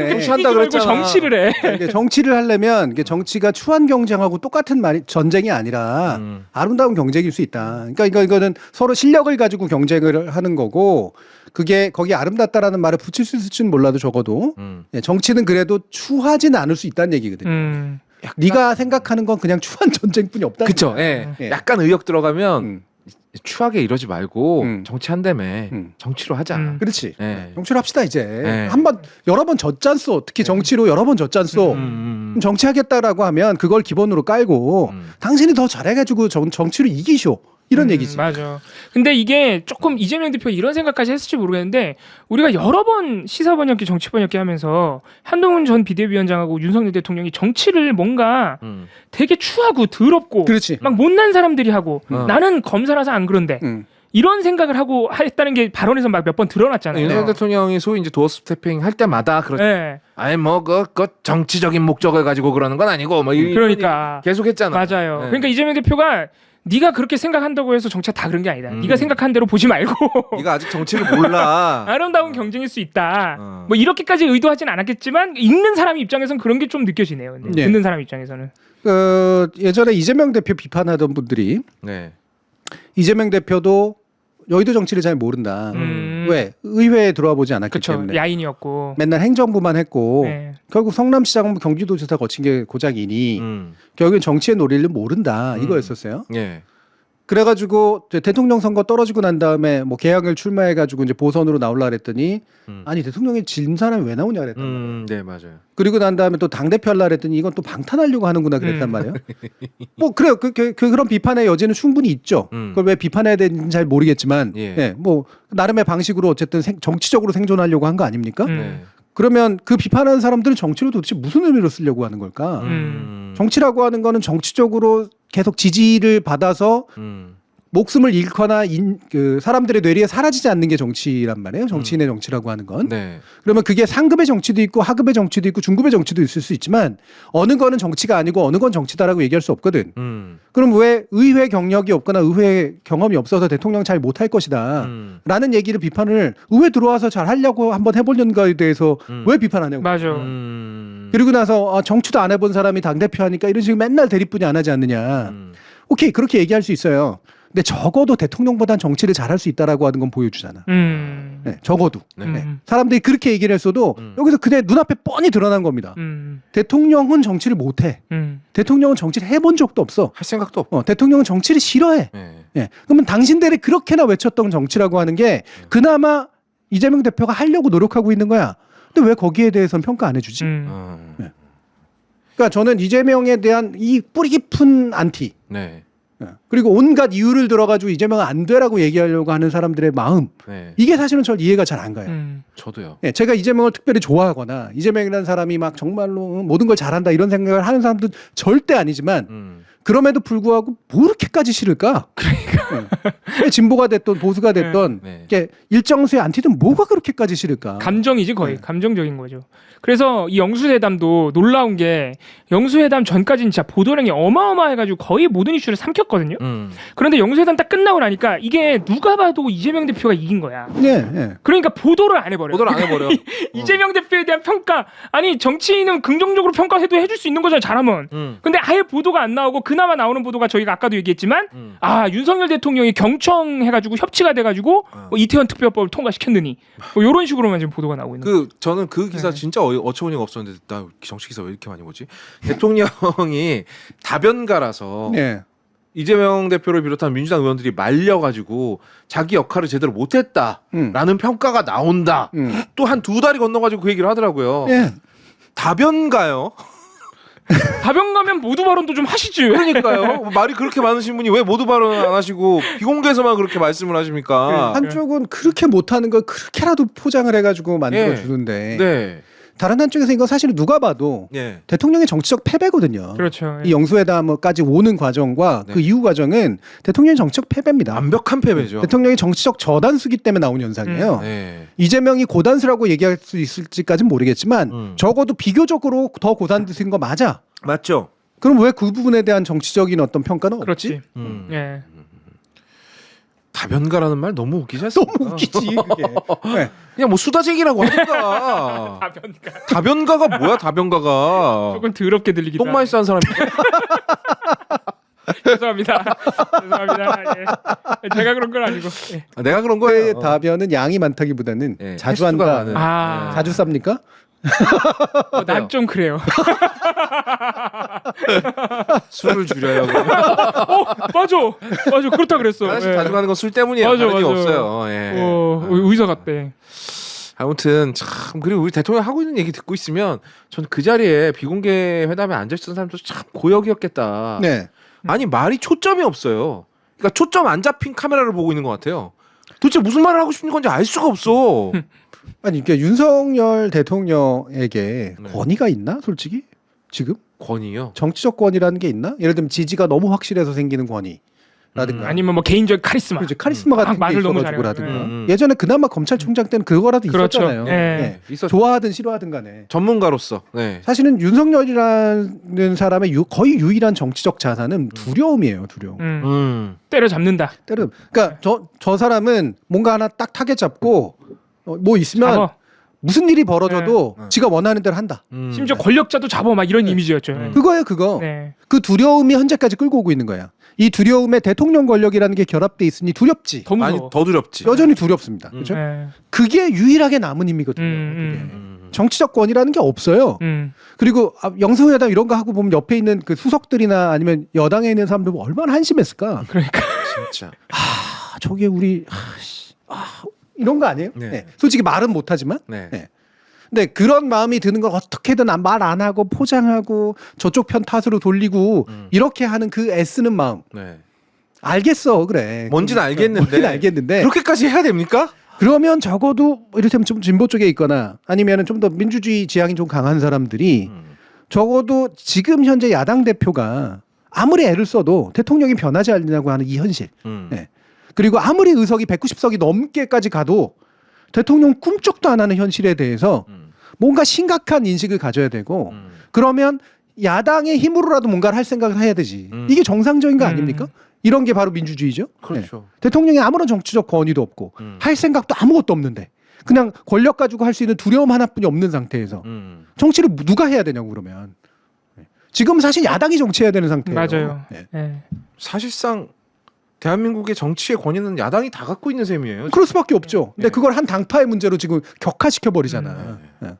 정치한다 그랬잖아. 정치를 해. 정치를 하려면 이게 정치가 추한 경쟁하고 똑같은 전쟁이 아니라 아름다운 경쟁일 수 있다. 그러니까 이거는 서로 실력을 가지고 경쟁을 하는 거고 그게 거기 아름답다라는 말을 붙일 수 있을지는 몰라도 적어도 정치는 그래도 추하진 않을 수 있다는 얘기거든요. 네가 생각하는 건 그냥 추한 전쟁뿐이 없다. 그렇죠. 약간 의욕 들어가면 추하게 이러지 말고 정치한다며 정치로 하자. 그렇지. 네. 정치로 합시다 이제. 네. 한번 여러 번 졌잖소. 특히 정치로 여러 번 졌잖소. 정치하겠다라고 하면 그걸 기본으로 깔고 당신이 더 잘해가지고 정치로 이기쇼. 이런 얘기지. 맞아. 근데 이게 조금 이재명 대표 이런 생각까지 했을지 모르겠는데 우리가 여러 번 시사 번역기 정치 번역기 하면서 한동훈 전 비대위원장하고 윤석열 대통령이 정치를 뭔가 되게 추하고 더럽고 그렇지. 막 못난 사람들이 하고 나는 검사라서 안 그런데 이런 생각을 하고 했다는 게 발언에서 막 몇 번 드러났잖아요. 윤석열 대통령이 소위 이제 도어 스태핑 할 때마다 그렇죠. 네. 아니 뭐 그 정치적인 목적을 가지고 그러는 건 아니고 뭐 그러니까 계속했잖아. 맞아요. 네. 그러니까 이재명 대표가 네가 그렇게 생각한다고 해서 정치가 다 그런 게 아니다. 네가 생각한 대로 보지 말고 네가 아직 정치를 몰라. 아름다운 경쟁일 수 있다. 뭐 이렇게까지 의도하진 않았겠지만 읽는 사람 입장에서는 그런 게 좀 느껴지네요. 근데 듣는 사람 입장에서는 예전에 이재명 대표 비판하던 분들이 이재명 대표도 여의도 정치를 잘 모른다. 왜? 의회에 들어와 보지 않았기 그쵸, 때문에. 야인이었고 맨날 행정부만 했고 결국 성남시장 경기도지사 거친 게 고작이니 결국엔 정치의 논리를 모른다 이거였었어요. 그래가지고 대통령 선거 떨어지고 난 다음에 뭐 개항을 출마해가지고 이제 보선으로 나오려 그랬더니 아니 대통령이 진 사람이 왜 나오냐 그랬단 말이에요. 네 맞아요. 그리고 난 다음에 또 당대표 하려 그랬더니 이건 또 방탄하려고 하는구나 그랬단 말이에요. 뭐 그래요. 그런 비판의 여지는 충분히 있죠. 그걸 왜 비판해야 되는지 잘 모르겠지만 뭐 나름의 방식으로 어쨌든 정치적으로 생존하려고 한 거 아닙니까? 그러면 그 비판하는 사람들은 정치를 도대체 무슨 의미로 쓰려고 하는 걸까? 정치라고 하는 거는 정치적으로 계속 지지를 받아서 목숨을 잃거나 그 사람들의 뇌리에 사라지지 않는 게 정치란 말이에요. 정치인의 정치라고 하는 건. 그러면 그게 상급의 정치도 있고 하급의 정치도 있고 중급의 정치도 있을 수 있지만 어느 거는 정치가 아니고 어느 건 정치다라고 얘기할 수 없거든. 그럼 왜 의회 경력이 없거나 의회 경험이 없어서 대통령 잘 못할 것이다 라는 얘기를 비판을 의회 들어와서 잘 하려고 한번 해보려는 거에 대해서 왜 비판하냐고. 맞아. 그리고 나서 정치도 안 해본 사람이 당대표 하니까 이런 식으로 맨날 대립분이 안 하지 않느냐. 오케이 그렇게 얘기할 수 있어요. 근데 적어도 대통령보다는 정치를 잘할 수 있다라고 하는 건 보여주잖아. 적어도. 사람들이 그렇게 얘기를 했어도 여기서 그냥 눈앞에 뻔히 드러난 겁니다. 대통령은 정치를 못해. 대통령은 정치를 해본 적도 없어. 할 생각도 없고. 대통령은 정치를 싫어해. 그러면 당신들이 그렇게나 외쳤던 정치라고 하는 게 그나마 이재명 대표가 하려고 노력하고 있는 거야. 근데 왜 거기에 대해서는 평가 안 해주지? 그러니까 저는 이재명에 대한 이 뿌리 깊은 안티. 그리고 온갖 이유를 들어가지고 이재명은 안 되라고 얘기하려고 하는 사람들의 마음 이게 사실은 전 이해가 잘 안 가요. 저도요. 제가 이재명을 특별히 좋아하거나 이재명이라는 사람이 막 정말로 모든 걸 잘한다 이런 생각을 하는 사람도 절대 아니지만 그럼에도 불구하고 뭐 이렇게까지 싫을까? 그러니까 진보가 됐던 보수가 됐던 이게 일정수의 안티든 뭐가 그렇게까지 싫을까? 감정이지 거의 감정적인 거죠. 그래서 이 영수회담도 놀라운 게 영수회담 전까지는 진짜 보도량이 어마어마해가지고 거의 모든 이슈를 삼켰거든요. 그런데 영수회담 딱 끝나고 나니까 이게 누가 봐도 이재명 대표가 이긴 거야. 그러니까 보도를 안 해버려. 보도를 안 해버려. 이재명 대표에 대한 평가 아니 정치인은 긍정적으로 평가해도 해줄 수 있는 거잖아 잘하면. 근데 아예 보도가 안 나오고 그나마 나오는 보도가 저희가 아까도 얘기했지만 윤석열 대통령이 경청해가지고 협치가 돼가지고 뭐 이태원 특별법을 통과시켰느니 뭐 이런 식으로만 지금 보도가 나오고 있는. 저는 그 기사 진짜 어처구니가 없었는데 나 정치 기사 왜 이렇게 많이 보지? 대통령이 다변가라서 이재명 대표를 비롯한 민주당 의원들이 말려가지고 자기 역할을 제대로 못했다라는 평가가 나온다. 또 한 2달이 건너가지고 그 얘기를 하더라고요. 다변가요? 다변가면 모두 발언도 좀 하시지. 그러니까요. 말이 그렇게 많으신 분이 왜 모두 발언 안 하시고 비공개에서만 그렇게 말씀을 하십니까? 한쪽은 그렇게 못하는 걸 그렇게라도 포장을 해가지고 만들어 주는데 다른 한쪽에서 이건 사실은 누가 봐도 대통령의 정치적 패배거든요. 그렇죠. 이 영수회담까지 오는 과정과 그 이후 과정은 대통령의 정치적 패배입니다. 완벽한 패배죠. 대통령의 정치적 저단수기 때문에 나온 현상이에요. 이재명이 고단수라고 얘기할 수 있을지까지는 모르겠지만 적어도 비교적으로 더 고단수인 거 맞아. 맞죠. 그럼 왜 그 부분에 대한 정치적인 어떤 평가는 없지? 그렇지. 다변가라는 말 너무 웃기지 않습니까? 너무 웃기지 그게. 그냥 뭐 수다쟁이라고 하든가. 다변가가 뭐야 다변가가. 조금 더럽게 들리기도. 똥 많이 싼 사람이. 죄송합니다. 제가 그런 건 아니고. 내가 그런 거예요. 다변은 양이 많다기보다는 자주 한다. 자주 쌉니까? 난 좀 그래요. 술을 줄여요. 맞아. 그렇다 그랬어. 하나씩 가져가는 건 술 때문이에요. 맞아, 다른 게 맞아. 없어요. 예. 의사 같대. 아무튼 참 그리고 우리 대통령 하고 있는 얘기 듣고 있으면 전 그 자리에 비공개 회담에 앉아있던 사람도 참 고역이었겠다. 네. 아니 말이 초점이 없어요. 그러니까 초점 안 잡힌 카메라를 보고 있는 것 같아요. 도대체 무슨 말을 하고 싶은 건지 알 수가 없어. 아니 그러니까 윤석열 대통령에게 네. 권위가 있나 솔직히 지금 권위요? 정치적 권위라는 게 있나? 예를 들면 지지가 너무 확실해서 생기는 권위라든가 아니면 뭐 개인적 카리스마. 그렇죠. 카리스마 같은 게 말을 너무 있어가지고라든가 잘해요. 예전에 그나마 검찰총장 때는 그거라도 그렇죠. 있었잖아요. 네. 있었죠. 좋아하든 싫어하든 간에 전문가로서. 네. 사실은 윤석열이라는 사람의 거의 유일한 정치적 자산은 두려움이에요. 두려움. 때려잡는다. 그러니까 저 사람은 뭔가 하나 딱 타겟 잡고 뭐 있으면 잡아. 무슨 일이 벌어져도 네. 지가 원하는 대로 한다. 심지어 권력자도 잡아 막 이런 이미지였죠. 그거예요, 그거. 네. 그 두려움이 현재까지 끌고 오고 있는 거야. 이 두려움에 대통령 권력이라는 게 결합돼 있으니 두렵지. 더 많이 무서워. 더 두렵지. 여전히 두렵습니다. 그렇죠? 네. 그게 유일하게 남은 힘이거든요. 그게. 정치적 권위라는 게 없어요. 그리고 영성회담 이런 거 하고 보면 옆에 있는 그 수석들이나 아니면 여당에 있는 사람들 보면 얼마나 한심했을까. 그러니까 진짜. 저게 우리 이런 거 아니에요? 네. 네. 솔직히 말은 못하지만. 네. 네. 근데 그런 마음이 드는 걸 어떻게든 말 안 하고 포장하고 저쪽 편 탓으로 돌리고 이렇게 하는 그 애쓰는 마음. 네. 알겠어, 그래. 뭔지는 알겠는데. 뭔지는 알겠는데. 그렇게까지 해야 됩니까? 그러면 적어도 이를테면 좀 진보 쪽에 있거나 아니면 좀 더 민주주의 지향이 좀 강한 사람들이 적어도 지금 현재 야당 대표가 아무리 애를 써도 대통령이 변하지 않냐고 하는 이 현실. 네. 그리고 아무리 의석이 190석이 넘게까지 가도 대통령 꿈쩍도 안 하는 현실에 대해서 뭔가 심각한 인식을 가져야 되고 그러면 야당의 힘으로라도 뭔가를 할 생각을 해야 되지. 이게 정상적인 거 아닙니까? 이런 게 바로 민주주의죠. 그렇죠. 네. 대통령이 아무런 정치적 권위도 없고 할 생각도 아무것도 없는데 그냥 권력 가지고 할 수 있는 두려움 하나뿐이 없는 상태에서 정치를 누가 해야 되냐고 그러면. 지금 사실 야당이 정치해야 되는 상태예요. 맞아요. 네. 네. 사실상 대한민국의 정치의 권위는 야당이 다 갖고 있는 셈이에요. 그럴 수밖에 없죠. 근데 네. 그걸 한 당파의 문제로 지금 격화시켜 버리잖아. 네.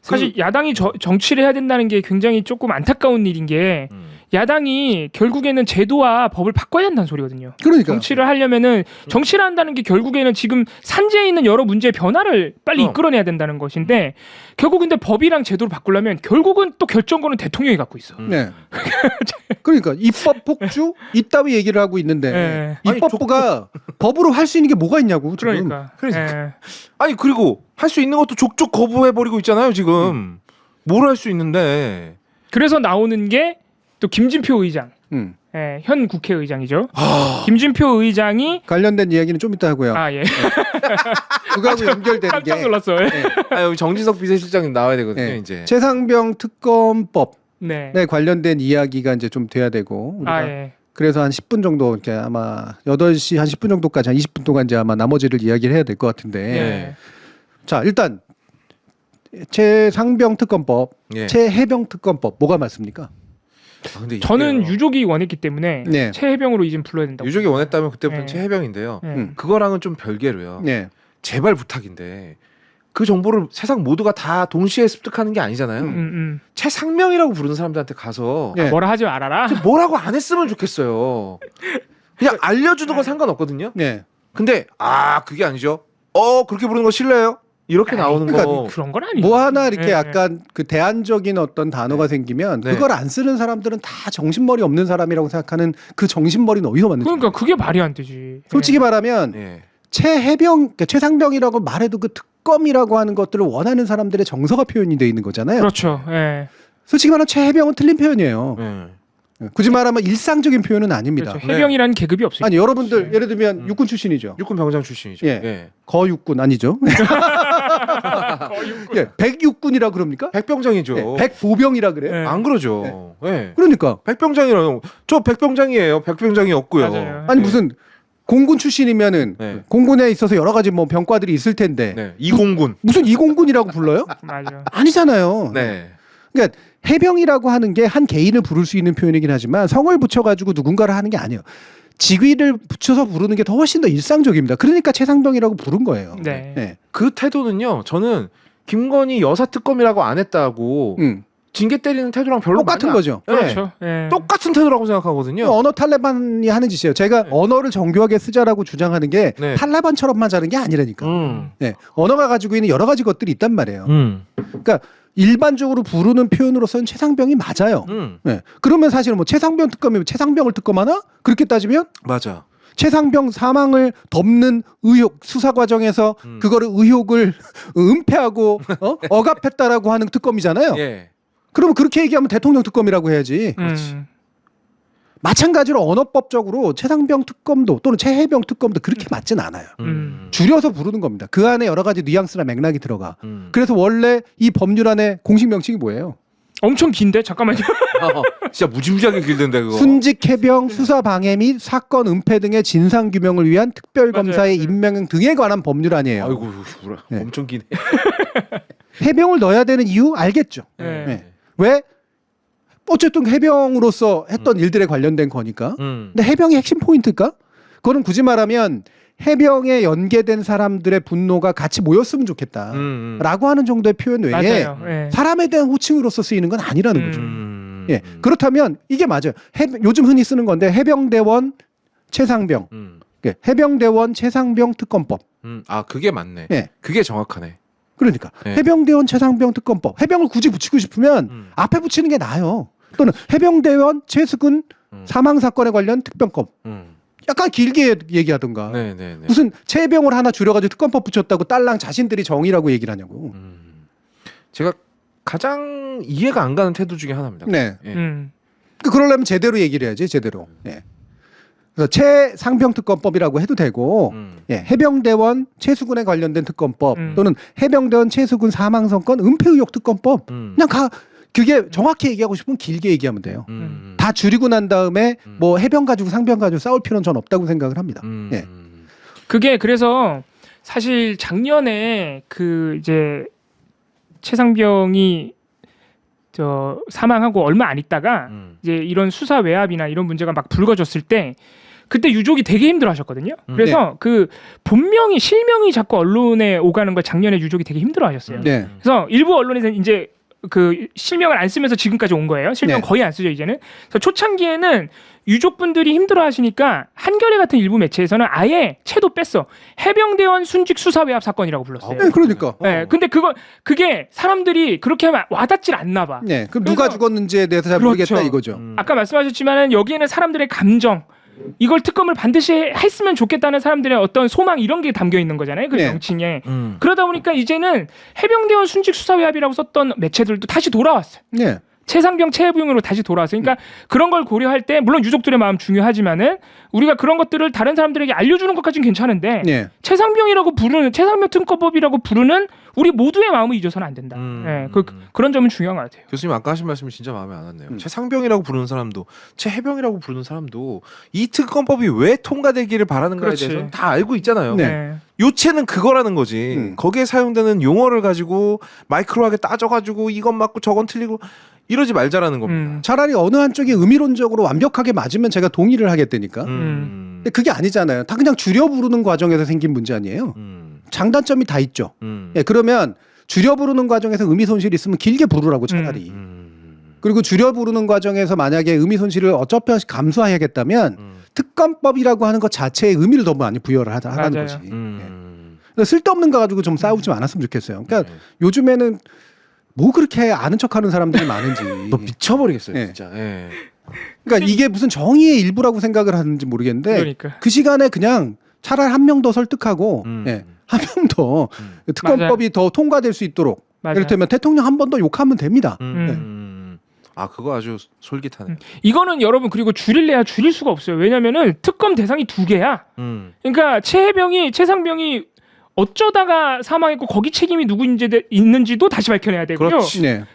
사실 야당이 정치를 해야 된다는 게 굉장히 조금 안타까운 일인 게 야당이 결국에는 제도와 법을 바꿔야 된다는 소리거든요. 그러니까 정치를 하려면은 정치를 한다는 게 결국에는 지금 산재에 있는 여러 문제의 변화를 빨리 이끌어내야 된다는 것인데 결국 근데 법이랑 제도를 바꾸려면 결국은 또 결정권은 대통령이 갖고 있어. 네. 그러니까 입법 폭주 이따위 얘기를 하고 있는데 네. 입법부가 법으로 할 수 있는 게 뭐가 있냐고 지금. 그러니까. 네. 아니 그리고 할 수 있는 것도 족족 거부해 버리고 있잖아요 지금. 뭘 할 수 있는데. 그래서 나오는 게 또 김진표 의장. 예, 현 국회의장이죠. 김진표 의장이 관련된 이야기는 좀 이따 하고요. 아 예. 그거하고 연결되는 게 깜짝 놀랐어. 요 아 여기 정진석 비서실장님 나와야 되거든요 네. 이제. 최상병 특검법에 네. 관련된 이야기가 이제 좀 돼야 되고 우리가 아 예. 그래서 한 10분 정도 이렇게 아마 8시 한 10분 정도까지 한 20분 동안 이제 아마 나머지를 이야기를 해야 될 것 같은데. 네. 자, 일단 최상병 특검법, 예. 최해병 특검법 뭐가 맞습니까? 아, 근데 저는 이게요. 유족이 원했기 때문에 네. 최해병으로 이름 불러야 된다고. 유족이 원했다면 그때부터 네. 최해병인데요. 네. 그거랑은 좀 별개로요. 네. 제발 부탁인데 그 정보를 세상 모두가 다 동시에 습득하는 게 아니잖아요. 최상명이라고 부르는 사람들한테 가서 네. 뭐라 하지 말아라. 뭐라고 안 했으면 좋겠어요. 그냥 알려주는 건 상관없거든요. 네. 근데 그게 아니죠. 그렇게 부르는 거 싫어요? 이렇게 나오는 거. 그런 건 아니에요. 뭐 하나 이렇게 네. 약간 그 대안적인 어떤 단어가 생기면 네. 그걸 안 쓰는 사람들은 다 정신머리 없는 사람이라고 생각하는 그 정신머리는 어디서 왔는지. 그러니까 그게 말이 안 되지. 솔직히 말하면 예. 최해병, 그러니까 최상병이라고 말해도 그 특검이라고 하는 것들을 원하는 사람들의 정서가 표현이 돼 있는 거잖아요. 그렇죠. 예. 솔직히 말하면 최해병은 틀린 표현이에요. 예. 굳이 말하면 일상적인 표현은 아닙니다. 그렇죠. 해병이라는 계급이 없어요. 아니 여러분들 예를 들면 육군 출신이죠. 육군 병장 출신이죠. 예. 거육군 아니죠? 예, 백육군이라 그럽니까? 백병장이죠. 예, 백보병이라 그래요? 네. 안 그러죠. 예. 그러니까 백병장이라고. 저 백병장이에요. 백병장이 없고요. 맞아요. 아니 무슨 공군 출신이면은 네. 공군에 있어서 여러 가지 뭐 병과들이 있을 텐데 네. 이공군. 무슨 이공군이라고 불러요? 맞아. 아니잖아요. 네. 그러니까 해병이라고 하는 게 한 개인을 부를 수 있는 표현이긴 하지만 성을 붙여가지고 누군가를 하는 게 아니에요. 직위를 붙여서 부르는 게 더 훨씬 더 일상적입니다. 그러니까 최상병이라고 부른 거예요. 네. 네. 그 태도는요. 저는 김건희 여사 특검이라고 안 했다고 징계 때리는 태도랑 별로 똑같은 거죠. 그렇죠. 네. 똑같은 태도라고 생각하거든요. 언어 탈레반이 하는 짓이에요. 제가 언어를 정교하게 쓰자라고 주장하는 게 탈레반처럼만 자는 게 아니라니까. 네. 언어가 가지고 있는 여러 가지 것들이 있단 말이에요. 그러니까 일반적으로 부르는 표현으로서는 최상병이 맞아요. 네. 그러면 사실은 뭐 최상병 특검이면 최상병을 특검하나? 그렇게 따지면 맞아. 최상병 사망을 덮는 의혹 수사 과정에서 그거를 의혹을 은폐하고 억압했다라고 하는 특검이잖아요. 예. 그러면 그렇게 얘기하면 대통령 특검이라고 해야지. 마찬가지로 언어법적으로 최상병 특검도 또는 최해병 특검도 그렇게 맞진 않아요. 줄여서 부르는 겁니다. 그 안에 여러 가지 뉘앙스나 맥락이 들어가. 그래서 원래 이 법률 안에 공식 명칭이 뭐예요? 엄청 긴데 잠깐만요. 진짜 무지무지하게 길던데 그거. 순직 해병 수사 방해 및 사건 은폐 등의 진상 규명을 위한 특별 검사의 임명 등에 관한 법률 아니에요. 아이고 네. 엄청 기네. 해병을 넣어야 되는 이유 알겠죠. 네. 왜? 어쨌든 해병으로서 했던 일들에 관련된 거니까. 근데 해병이 핵심 포인트일까? 그거는 굳이 말하면 해병에 연계된 사람들의 분노가 같이 모였으면 좋겠다 라고 하는 정도의 표현 외에 사람에 대한 호칭으로서 쓰이는 건 아니라는 거죠. 예. 그렇다면 이게 맞아요. 요즘 흔히 쓰는 건데 해병대원 최상병 해병대원 최상병 특검법. 아 그게 맞네. 예. 그게 정확하네. 그러니까 해병대원 최상병 특검법. 해병을 굳이 붙이고 싶으면 앞에 붙이는 게 나아요. 또는 해병대원 최수근 사망사건에 관련 특별법. 약간 길게 얘기하던가. 무슨 최해병을 하나 줄여가지고 특검법 붙였다고 딸랑 자신들이 정의라고 얘기를 하냐고. 제가 가장 이해가 안 가는 태도 중에 하나입니다. 네. 그러려면 제대로 얘기를 해야지 제대로. 예. 그래서 최상병 특검법이라고 해도 되고 해병대원 최수근에 관련된 특검법 또는 해병대원 최수근 사망사건 은폐 의혹 특검법 그냥 그게 정확히 얘기하고 싶으면 길게 얘기하면 돼요. 다 줄이고 난 다음에 뭐 해병 가지고 상병 가지고 싸울 필요는 전 없다고 생각을 합니다. 예. 그게 그래서 사실 작년에 그 이제 최상병이 사망하고 얼마 안 있다가 이제 이런 수사 외압이나 이런 문제가 막 불거졌을 때 그때 유족이 되게 힘들어하셨거든요. 그래서 그 본명이 실명이 자꾸 언론에 오가는 걸 작년에 유족이 되게 힘들어하셨어요. 그래서 일부 언론에서 이제 그 실명을 안 쓰면서 지금까지 온 거예요. 실명 거의 안 쓰죠 이제는. 그래서 초창기에는 유족분들이 힘들어하시니까 한겨레 같은 일부 매체에서는 아예 채도 뺐어. 해병대원 순직 수사 외압 사건이라고 불렀어요. 네, 그러니까. 네, 근데 그게 사람들이 그렇게 하면 와닿질 않나 봐. 네, 그럼 누가 죽었는지에 대해서 잘 모르겠다 이거죠. 아까 말씀하셨지만은 여기에는 사람들의 감정. 이걸 특검을 반드시 했으면 좋겠다는 사람들의 어떤 소망 이런 게 담겨 있는 거잖아요. 그 명칭에. 그러다 보니까 이제는 해병대원 순직 수사 외압이라고 썼던 매체들도 다시 돌아왔어요. 최상병 최해병으로 다시 돌아왔어요. 그러니까 그런 걸 고려할 때 물론 유족들의 마음 중요하지만은 우리가 그런 것들을 다른 사람들에게 알려주는 것까지는 괜찮은데 최상병이라고 부르는 최상병 특검법이라고 부르는 우리 모두의 마음을 잊어서는 안 된다. 그런 점은 중요한 것 같아요. 교수님 아까 하신 말씀이 진짜 마음에 안 왔네요. 최상병이라고 부르는 사람도 최해병이라고 부르는 사람도 이 특검법이 왜 통과되기를 바라는가에 대해서 다 알고 있잖아요. 요체는 그거라는 거지. 거기에 사용되는 용어를 가지고 마이크로하게 따져가지고 이건 맞고 저건 틀리고 이러지 말자라는 겁니다. 차라리 어느 한쪽이 의미론적으로 완벽하게 맞으면 제가 동의를 하겠다니까. 근데 그게 아니잖아요. 다 그냥 줄여 부르는 과정에서 생긴 문제 아니에요. 장단점이 다 있죠. 그러면 줄여 부르는 과정에서 의미 손실이 있으면 길게 부르라고 차라리. 그리고 줄여 부르는 과정에서 만약에 의미 손실을 어차피 감수해야겠다면 특검법이라고 하는 것 자체의 의미를 더 많이 부여를 하라는 거지. 쓸데없는 거 가지고 좀 싸우지 않았으면 좋겠어요. 그러니까 요즘에는 뭐 그렇게 아는 척하는 사람들이 많은지. 너 미쳐버리겠어요, 진짜. 그러니까 이게 무슨 정의의 일부라고 생각을 하는지 모르겠는데 그 시간에 그냥 차라리 한 명 더 설득하고 한 명 더 특검법이 더 통과될 수 있도록 이를테면 대통령 한 번 더 욕하면 됩니다. 아 그거 아주 솔깃하네. 이거는 여러분 그리고 줄일래야 줄일 수가 없어요. 왜냐면은 특검 대상이 2개야. 그러니까 최상병이 어쩌다가 사망했고 거기 책임이 누구인지 있는지도 다시 밝혀내야 되고요.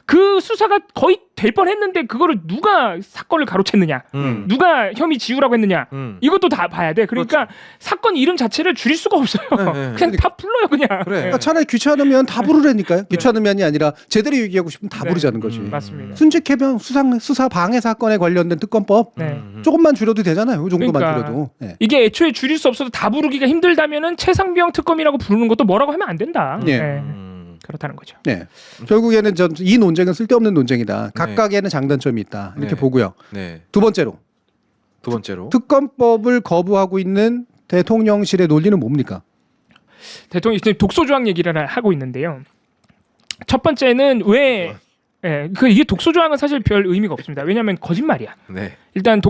그 수사가 거의 될 뻔했는데 그거를 누가 사건을 가로챘느냐, 누가 혐의 지우라고 했느냐, 이것도 다 봐야 돼. 그러니까 사건 이름 자체를 줄일 수가 없어요. 그냥 다 불러요 그냥. 그러니까 차라리 귀찮으면 다 부르라니까요. 귀찮으면이 아니라 제대로 얘기하고 싶으면 다 부르자는 거지. 맞습니다. 순직 해병 수사 방해 사건에 관련된 특검법 조금만 줄여도 되잖아요. 이 정도만 줄여도. 이게 애초에 줄일 수 없어도 다 부르기가 힘들다면은 최상병 특검이라고 부르는 것도 뭐라고 하면 안 된다. 그렇다는 거죠. 네. 결국에는 이 논쟁은 쓸데없는 논쟁이다. 각각에는 장단점이 있다. 이렇게 보고요. 두 번째로 특검법을 거부하고 있는 대통령실의 논리는 뭡니까? 대통령이 지금 독소조항 얘기를 하고 있는데요. 첫 번째는 왜 이게 독소조항은 사실 별 의미가 없습니다. 왜냐하면 거짓말이야. 일단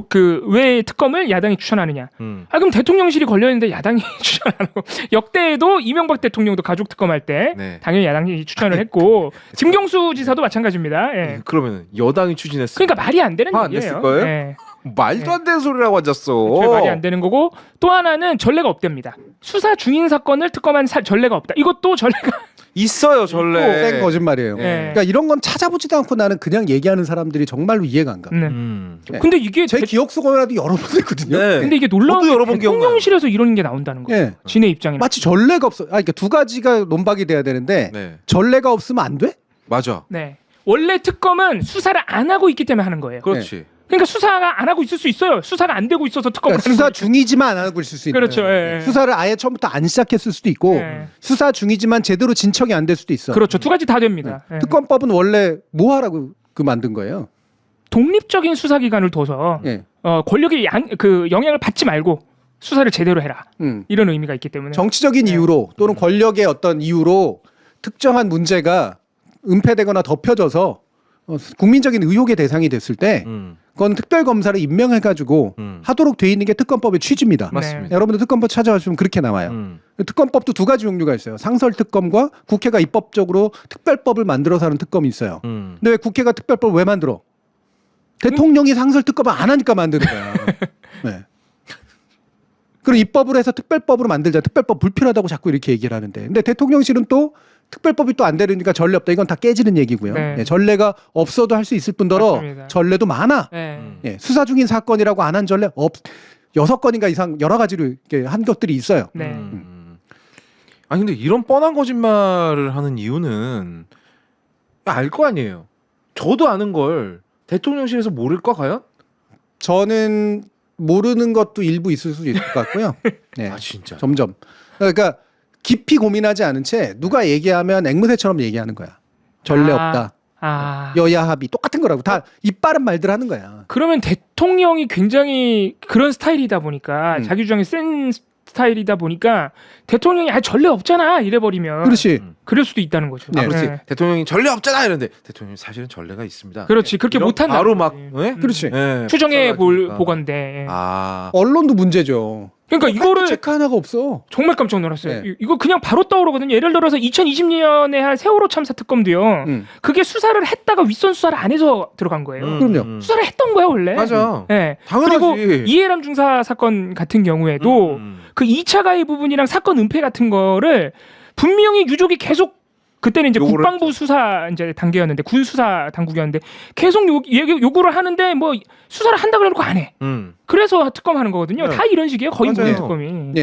왜 특검을 야당이 추천하느냐? 그럼 대통령실이 걸려 있는데 야당이 추천 안 하고 역대에도 이명박 대통령도 가족 특검할 때 당연히 야당이 추천을 했고 김경수 지사도 마찬가지입니다. 그러면 여당이 추진했어. 그러니까 말이 안 되는 안 얘기예요. 냈을 거예요? 말도 안 되는 소리라고 앉았어. 말이 안 되는 거고 또 하나는 전례가 없답니다. 수사 중인 사건을 특검한 전례가 없다. 이것도 전례가 있어요, 전례. 생 거짓말이에요. 그러니까 이런 건 찾아보지도 않고 나는 그냥 얘기하는 사람들이 정말로 이해가 안 가. 근데 이게 제 기억 속으로라도 여러 번 했거든요. 근데 이게 놀라운 여러 게 번 대통령실에서 이런 게 나온다는 거예요. 진의 입장에 마치 전례가 없어. 그러니까 두 가지가 논박이 돼야 되는데 전례가 없으면 안 돼? 맞아. 원래 특검은 수사를 안 하고 있기 때문에 하는 거예요. 그렇지. 그러니까 수사가 안 하고 있을 수 있어요. 수사가 안 되고 있어서 특검을 그러니까 수사 중이지만 안 하고 있을 수 있는. 그렇죠. 수사를 아예 처음부터 안 시작했을 수도 있고 수사 중이지만 제대로 진척이 안 될 수도 있어. 그렇죠. 두 가지 다 됩니다. 특검법은 원래 뭐 하라고 만든 거예요? 독립적인 수사기관을 둬서 권력의 영향을 받지 말고 수사를 제대로 해라. 이런 의미가 있기 때문에 정치적인 이유로 또는 권력의 어떤 이유로 특정한 문제가 은폐되거나 덮여져서 국민적인 의혹의 대상이 됐을 때 그건 특별검사를 임명해가지고 하도록 돼 있는 게 특검법의 취지입니다. 맞습니다. 여러분들 특검법 찾아보시면 그렇게 나와요. 특검법도 두 가지 종류가 있어요. 상설특검과 국회가 입법적으로 특별법을 만들어서 하는 특검이 있어요. 근데 왜 국회가 특별법을 왜 만들어? 대통령이 상설특검을 안 하니까 만드는 거야. 그럼 입법을 해서 특별법으로 만들자. 특별법 불필요하다고 자꾸 이렇게 얘기를 하는데. 근데 대통령실은 또 특별법이 또 안 되니까 전례 없다. 이건 다 깨지는 얘기고요. 전례가 없어도 할 수 있을 뿐더러 맞습니다. 전례도 많아. 수사 중인 사건이라고 안 한 전례 6건인가 이상 여러 가지로 이렇게 한 것들이 있어요. 아니 근데 이런 뻔한 거짓말을 하는 이유는 알 거 아니에요. 저도 아는 걸 대통령실에서 모를까 과연? 저는 모르는 것도 일부 있을 수 있을 것 같고요. 아 진짜. 점점. 그러니까 깊이 고민하지 않은 채 누가 얘기하면 앵무새처럼 얘기하는 거야. 전례 없다. 여야 합의 똑같은 거라고 다 입 바른 말들 하는 거야. 그러면 대통령이 굉장히 그런 스타일이다 보니까 자기 주장이 센 스타일이다 보니까 대통령이 전례 없잖아 이래버리면 그렇지. 그럴 수도 있다는 거죠. 그렇지. 대통령이 전례 없잖아 이런데 대통령이 사실은 전례가 있습니다. 그렇지. 그렇게 못한다. 바로 막 그렇지. 추정해 보건데. 언론도 문제죠. 그러니까 이거를 체크 하나가 없어. 정말 깜짝 놀랐어요. 이거 그냥 바로 떠오르거든요. 예를 들어서 2020년에 한 세월호 참사 특검도요. 그게 수사를 했다가 윗선 수사를 안 해서 들어간 거예요. 그럼요. 수사를 했던 거예요 원래. 맞아. 당연하지. 그리고 이해람 중사 사건 같은 경우에도 그 2차 가해 부분이랑 사건 은폐 같은 거를 분명히 유족이 계속 그때는 이제 국방부 수사 이제 단계였는데 군 수사 당국이었는데 계속 요구를 하는데 뭐 수사를 한다 그래놓고 안 해. 그래서 특검하는 거거든요. 다 이런 식이에요. 거의 모든 특검이.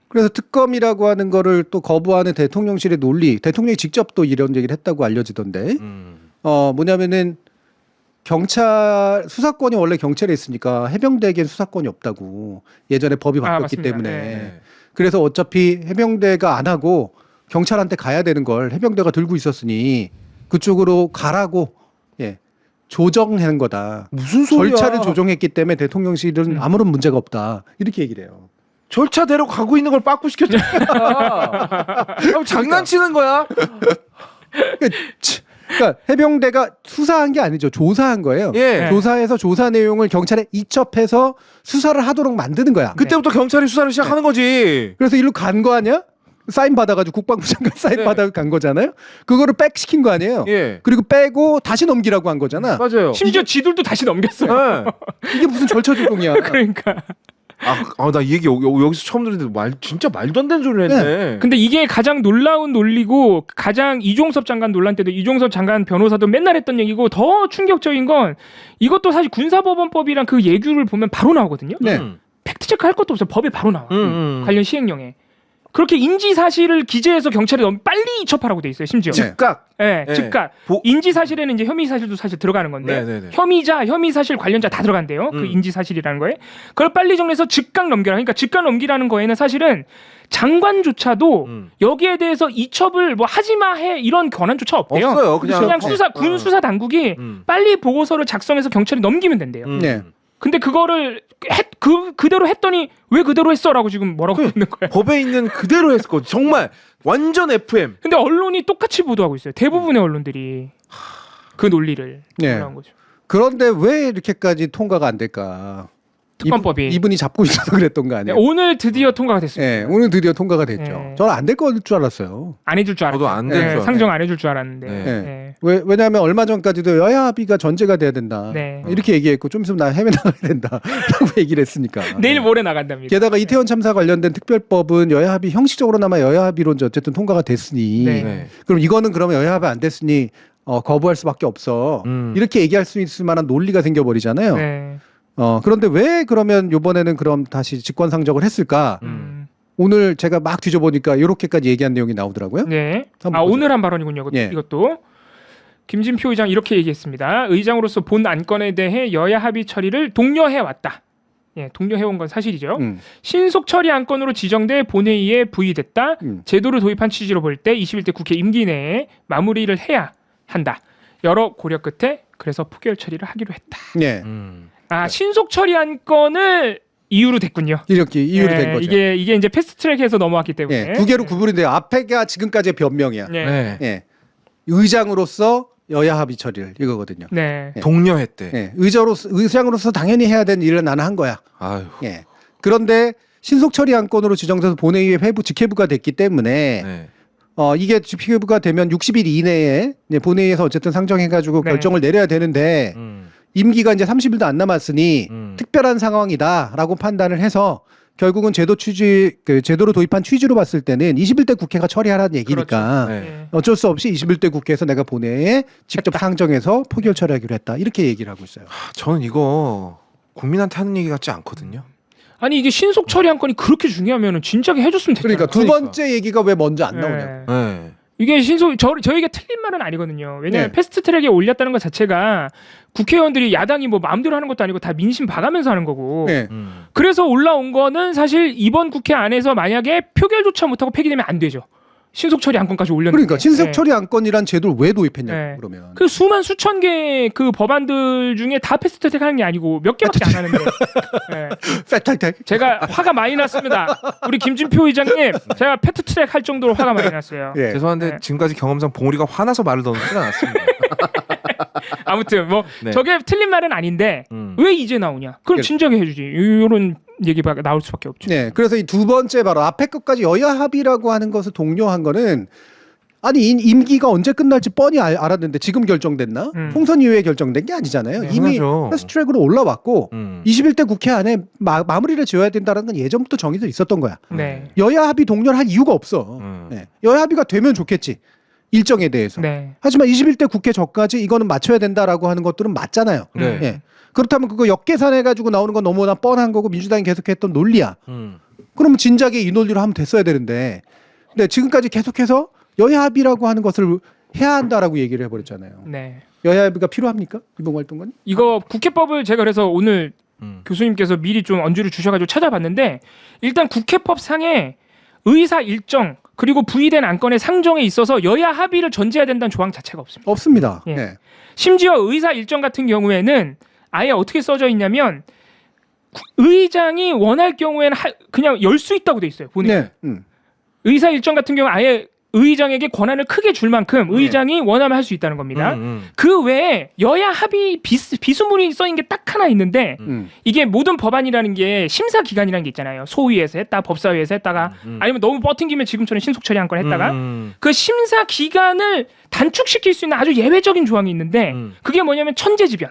그래서 특검이라고 하는 거를 또 거부하는 대통령실의 논리, 대통령이 직접 또 이런 얘기를 했다고 알려지던데, 뭐냐면은 경찰 수사권이 원래 경찰에 있으니까 해병대에겐 수사권이 없다고 예전에 법이 바뀌었기 때문에 그래서 어차피 해병대가 안 하고 경찰한테 가야 되는 걸 해병대가 들고 있었으니 그쪽으로 가라고 조정하는 거다. 무슨 소리야? 절차를 조정했기 때문에 대통령실은 아무런 문제가 없다. 이렇게 얘기를 해요. 절차대로 가고 있는 걸 빠꾸 시켰잖아. 장난치는 거야? 그러니까 해병대가 수사한 게 아니죠. 조사한 거예요. 조사해서 조사 내용을 경찰에 이첩해서 수사를 하도록 만드는 거야. 그때부터 경찰이 수사를 시작하는 거지. 그래서 일로 간 거 아니야? 사인 받아가지고 국방부 장관 사인 받아 간 거잖아요. 그거를 백 시킨 거 아니에요. 그리고 빼고 다시 넘기라고 한 거잖아. 맞아요. 심지어 지들도 다시 넘겼어요. 이게 무슨 절차 조정이야. 그러니까. 나 이 얘기 여기서 처음 들었는데 진짜 말도 안 되는 소리를 했네. 근데 이게 가장 놀라운 논리고 가장 이종섭 장관 논란 때도 이종섭 장관 변호사도 맨날 했던 얘기고 더 충격적인 건 이것도 사실 군사법원법이랑 그 예규를 보면 바로 나오거든요. 팩트 체크 할 것도 없어요. 법에 바로 나와. 관련 시행령에. 그렇게 인지 사실을 기재해서 경찰에 너무 빨리 이첩하라고 돼 있어요. 심지어. 즉각. 네, 즉각. 인지 사실에는 이제 혐의 사실도 사실 들어가는 건데 네네네. 혐의자, 혐의 사실 관련자 다 들어간대요. 그 인지 사실이라는 거에. 그걸 빨리 정리해서 즉각 넘겨라. 그러니까 즉각 넘기라는 거에는 사실은 장관조차도 여기에 대해서 이첩을 뭐 하지마 해 이런 권한조차 없대요. 없어요. 그냥 군 수사 당국이 빨리 보고서를 작성해서 경찰에 넘기면 된대요. 네. 근데 그거를 그대로 했더니 왜 그대로 했어라고 지금 뭐라고 있는 거야. 법에 있는 그대로 했을 거. 정말 완전 FM. 근데 언론이 똑같이 보도하고 있어요. 대부분의 언론들이 그 논리를 네. 보도한 거죠. 그런데 왜 이렇게까지 통과가 안 될까? 특검법이 이분이 잡고 있어서 그랬던 거 아니에요? 네, 오늘 드디어 통과가 됐습니다. 네, 오늘 드디어 통과가 됐죠. 네. 저는 안 될 줄 알았어요. 안 해줄 줄 알았어요. 저도 안 될 줄 알았어요. 상정 안 해줄 줄 알았는데. 네. 네. 왜냐하면 얼마 전까지도 여야 합의가 전제가 돼야 된다. 네. 이렇게 얘기했고 좀 있으면 나 해외 나가야 된다라고 얘기를 했으니까. 내일 모레 나간답니다. 게다가 이태원 참사 관련된 특별법은 여야 합의 형식적으로나마 여야 합의로 이제 어쨌든 통과가 됐으니 네. 그럼 이거는 그러면 여야 합의 안 됐으니 거부할 수밖에 없어. 이렇게 얘기할 수 있을 만한 논리가 생겨버리잖아요. 네. 그런데 왜 그러면 이번에는 그럼 다시 직권상정을 했을까? 오늘 제가 막 뒤져보니까 이렇게까지 얘기한 내용이 나오더라고요. 네. 한번 보죠. 오늘 한 발언이군요. 예. 이것도. 김진표 의장 이렇게 얘기했습니다. 의장으로서 본 안건에 대해 여야 합의 처리를 독려해 왔다. 예, 독려해 온 건 사실이죠. 신속 처리 안건으로 지정돼 본회의에 부의됐다. 제도를 도입한 취지로 볼 때 21대 국회 임기 내에 마무리를 해야 한다. 여러 고려 끝에 그래서 포결 처리를 하기로 했다. 네. 신속 처리 안건을 이유로 됐군요. 이렇게 이유로 된 거죠. 이게 이제 패스트트랙에서 넘어왔기 때문에 두 개로 구분이 돼요. 앞에가 지금까지의 변명이야. 네. 예. 의장으로서 여야 합의 처리를 이거거든요. 네. 독려했대. 예. 의장으로서 당연히 해야 되는 일을 나는 한 거야. 아유. 예. 그런데 신속 처리 안건으로 지정돼서 본회의에 회부 직회부가 됐기 때문에 네. 이게 직회부가 되면 60일 이내에 이제 본회의에서 어쨌든 상정해가지고 네. 결정을 내려야 되는데 임기가 이제 30일도 안 남았으니 특별한 상황이다라고 판단을 해서 결국은 제도로 도입한 취지로 봤을 때는 21대 국회가 처리하라는 얘기니까 그렇죠. 네. 어쩔 수 없이 21대 국회에서 내가 본회의에 직접 상정해서 포결 처리하기로 했다. 이렇게 얘기를 하고 있어요. 저는 이거 국민한테 하는 얘기 같지 않거든요. 아니 이게 신속 처리 안건이 그렇게 중요하면 진작에 해줬으면 됐잖아요. 그러니까 두 번째 얘기가 왜 먼저 안 나오냐고. 네. 이게 저희가 틀린 말은 아니거든요. 왜냐하면 네. 패스트트랙에 올렸다는 것 자체가 국회의원들이 야당이 뭐 마음대로 하는 것도 아니고 다 민심 봐가면서 하는 거고. 네. 그래서 올라온 거는 사실 이번 국회 안에서 만약에 표결조차 못하고 폐기되면 안 되죠. 신속 처리 안건까지 올렸는데. 그러니까 신속 처리 안건이란 제도를 왜 도입했냐고 네. 그러면. 그 수천 개 그 법안들 중에 다 패스트트랙 하는 게 아니고 몇 개밖에 안 하는데. 네. 패스트트랙. 제가 화가 많이 났습니다. 우리 김진표 의장님, 제가 패스트트랙 할 정도로 화가 많이 났어요. 예. 죄송한데 네. 지금까지 경험상 봉우리가 화나서 말을 넣지는 않았습니다. 아무튼 뭐 네. 저게 틀린 말은 아닌데 왜 이제 나오냐? 그럼 진작에 해주지. 이런 얘기가 나올 수밖에 없죠. 네, 그래서 이 두 번째 바로 앞에 것까지 여야 합의라고 하는 것을 독려한 거는 아니 임기가 언제 끝날지 뻔히 알았는데 지금 결정됐나? 총선 이후에 결정된 게 아니잖아요. 네, 이미 당연하죠. 패스트트랙으로 올라왔고 21대 국회 안에 마무리를 지어야 된다는 건 예전부터 정해져 있었던 거야. 네. 여야 합의 독려를 할 이유가 없어. 네. 여야 합의가 되면 좋겠지. 일정에 대해서. 네. 하지만 21대 국회 전까지 이거는 맞춰야 된다라고 하는 것들은 맞잖아요. 네. 예. 그렇다면 그거 역계산해가지고 나오는 건 너무나 뻔한 거고 민주당이 계속했던 논리야. 그러면 진작에 이 논리로 하면 됐어야 되는데 근데 지금까지 계속해서 여야 합의라고 하는 것을 해야 한다라고 얘기를 해버렸잖아요. 네. 여야 합의가 필요합니까? 이봉활동관? 이거 국회법을 제가 그래서 오늘 교수님께서 미리 좀 언주를 주셔가지고 찾아봤는데 일단 국회법 상에 의사 일정 그리고 부의된 안건의 상정에 있어서 여야 합의를 전제해야 된다는 조항 자체가 없습니다. 없습니다. 예. 네. 심지어 의사 일정 같은 경우에는 아예 어떻게 써져 있냐면 의장이 원할 경우에는 그냥 열 수 있다고 돼 있어요. 본회의. 네. 의사 일정 같은 경우 아예 의장에게 권한을 크게 줄 만큼 의장이 원하면 할 수 있다는 겁니다. 그 외에 여야 합의 비수문이 써있는 게 딱 하나 있는데 이게 모든 법안이라는 게 심사 기간이라는 게 있잖아요. 소위에서 했다, 법사위에서 했다가 아니면 너무 버팅기면 지금처럼 신속 처리 안건 했다가 그 심사 기간을 단축시킬 수 있는 아주 예외적인 조항이 있는데 그게 뭐냐면 천재지변,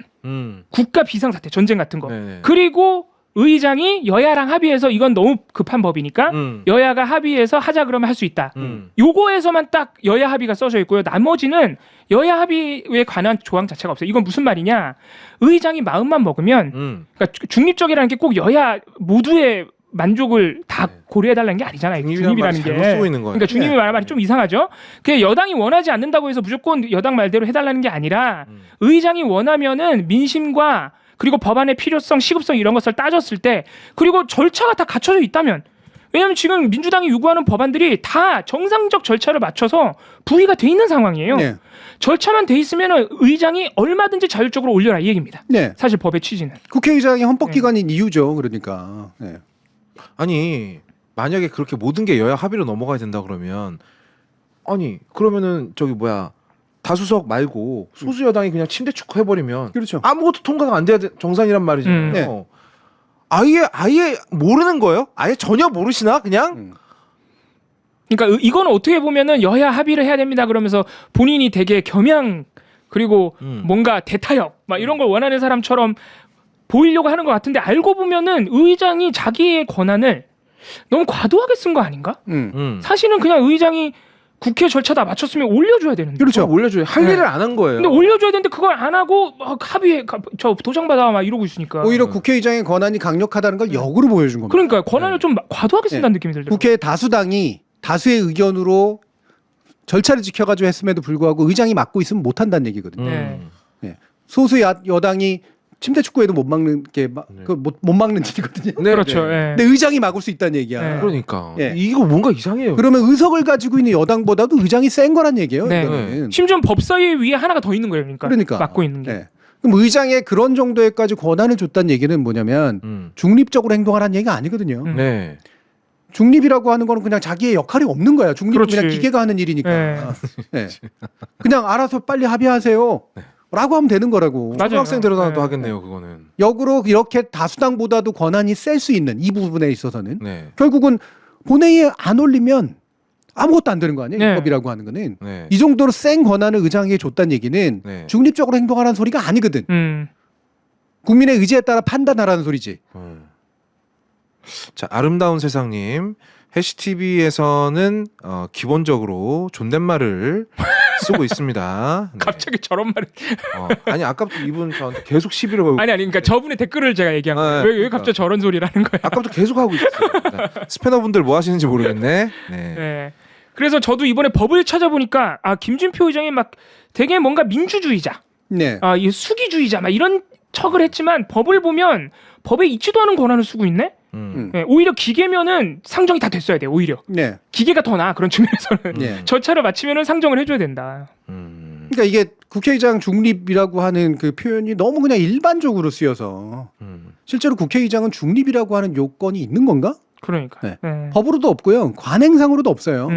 국가 비상사태, 전쟁 같은 거. 네네. 그리고 의장이 여야랑 합의해서 이건 너무 급한 법이니까 여야가 합의해서 하자 그러면 할 수 있다. 요거에서만 딱 여야 합의가 써져 있고요. 나머지는 여야 합의에 관한 조항 자체가 없어요. 이건 무슨 말이냐? 의장이 마음만 먹으면 그러니까 중립적이라는 게 꼭 여야 모두의 만족을 다 고려해달라는 게 아니잖아요. 중립이라는 게. 쓰고 있는 거예요. 그러니까 중립이 말이 좀 이상하죠. 그게 여당이 원하지 않는다고 해서 무조건 여당 말대로 해달라는 게 아니라 의장이 원하면은 민심과 그리고 법안의 필요성, 시급성 이런 것을 따졌을 때 그리고 절차가 다 갖춰져 있다면 왜냐하면 지금 민주당이 요구하는 법안들이 다 정상적 절차를 맞춰서 부의가 돼 있는 상황이에요. 네. 절차만 돼 있으면 의장이 얼마든지 자율적으로 올려라 이 얘기입니다. 네. 사실 법의 취지는. 국회의장이 헌법기관인 이유죠. 그러니까. 네. 아니 만약에 그렇게 모든 게 여야 합의로 넘어가야 된다 그러면 아니 그러면은 저기 뭐야 다수석 말고 소수 여당이 그냥 침대 축구 해버리면 그렇죠. 아무것도 통과가 안 돼야 정상이란 말이잖아요. 네. 아예 모르는 거예요? 아예 전혀 모르시나 그냥? 그러니까 이거는 어떻게 보면은 여야 합의를 해야 됩니다 그러면서 본인이 되게 겸양 그리고 뭔가 대타협 막 이런 걸 원하는 사람처럼 보이려고 하는 것 같은데 알고 보면은 의장이 자기의 권한을 너무 과도하게 쓴 거 아닌가? 사실은 그냥 의장이 국회 절차 다 맞췄으면 올려줘야 되는데. 그렇죠. 올려줘야 할 일을 안 한 거예요. 근데 올려줘야 되는데 그걸 안 하고 막 합의해 저 도장 받아 막 이러고 있으니까. 오히려 국회의장의 권한이 강력하다는 걸 역으로 보여준 겁니다. 그러니까 권한을 좀 과도하게 쓴다는 느낌이 들더라고요. 국회 다수당이 다수의 의견으로 절차를 지켜가지고 했음에도 불구하고 의장이 막고 있으면 못 한다는 얘기거든요. 네. 소수 여당이 침대 축구에도 못 막는 게 못 막는 일이거든요. 네, 그렇죠. 네. 근데 의장이 막을 수 있다는 얘기야. 네. 그러니까 이거 뭔가 이상해요. 그러면 의석을 가지고 있는 여당보다도 의장이 센 거란 얘기예요. 네. 심지어 법사위 위에 하나가 더 있는 거예요. 그러니까 막고 있는 게. 네. 그럼 의장의 그런 정도에까지 권한을 줬다는 얘기는 뭐냐면 중립적으로 행동하라는 얘기가 아니거든요. 네. 중립이라고 하는 거는 그냥 자기의 역할이 없는 거야. 중립은 그냥 기계가 하는 일이니까. 네. 그냥 알아서 빨리 합의하세요. 네. 라고 하면 되는 거라고. 초등학생 데려다도 하겠네요. 그거는. 역으로 이렇게 다수당보다도 권한이 셀 수 있는 이 부분에 있어서는 결국은 본회의에 안 올리면 아무것도 안 되는 거 아니에요. 입법이라고 하는 거는. 이 정도로 센 권한을 의장에게 줬다는 얘기는 중립적으로 행동하라는 소리가 아니거든. 국민의 의지에 따라 판단하라는 소리지. 자, 아름다운 세상님, 해시TV에서는 기본적으로 존댓말을 쓰고 있습니다. 네. 갑자기 저런 말을. 아니 아까부터 이분 저한테 계속 시비를 걸고. 아니 그러니까 저분의 댓글을 제가 얘기한 거예요. 왜 갑자기 저런 소리를 하는 거예요? 아까부터 계속 하고 있어요. 스패너분들 뭐 하시는지 모르겠네. 네. 그래서 저도 이번에 법을 찾아보니까 김진표 의장이 막 되게 뭔가 민주주의자, 이 수기주의자 막 이런 척을 했지만 법을 보면 법에 있지도 않은 권한을 쓰고 있네. 네, 오히려 기계면은 상정이 다 됐어야 돼. 오히려 기계가 더 나아. 그런 측면에서는 절차를 마치면은 상정을 해줘야 된다. 그러니까 이게 국회의장 중립이라고 하는 그 표현이 너무 그냥 일반적으로 쓰여서 실제로 국회의장은 중립이라고 하는 요건이 있는 건가? 그러니까 법으로도 없고요, 관행상으로도 없어요.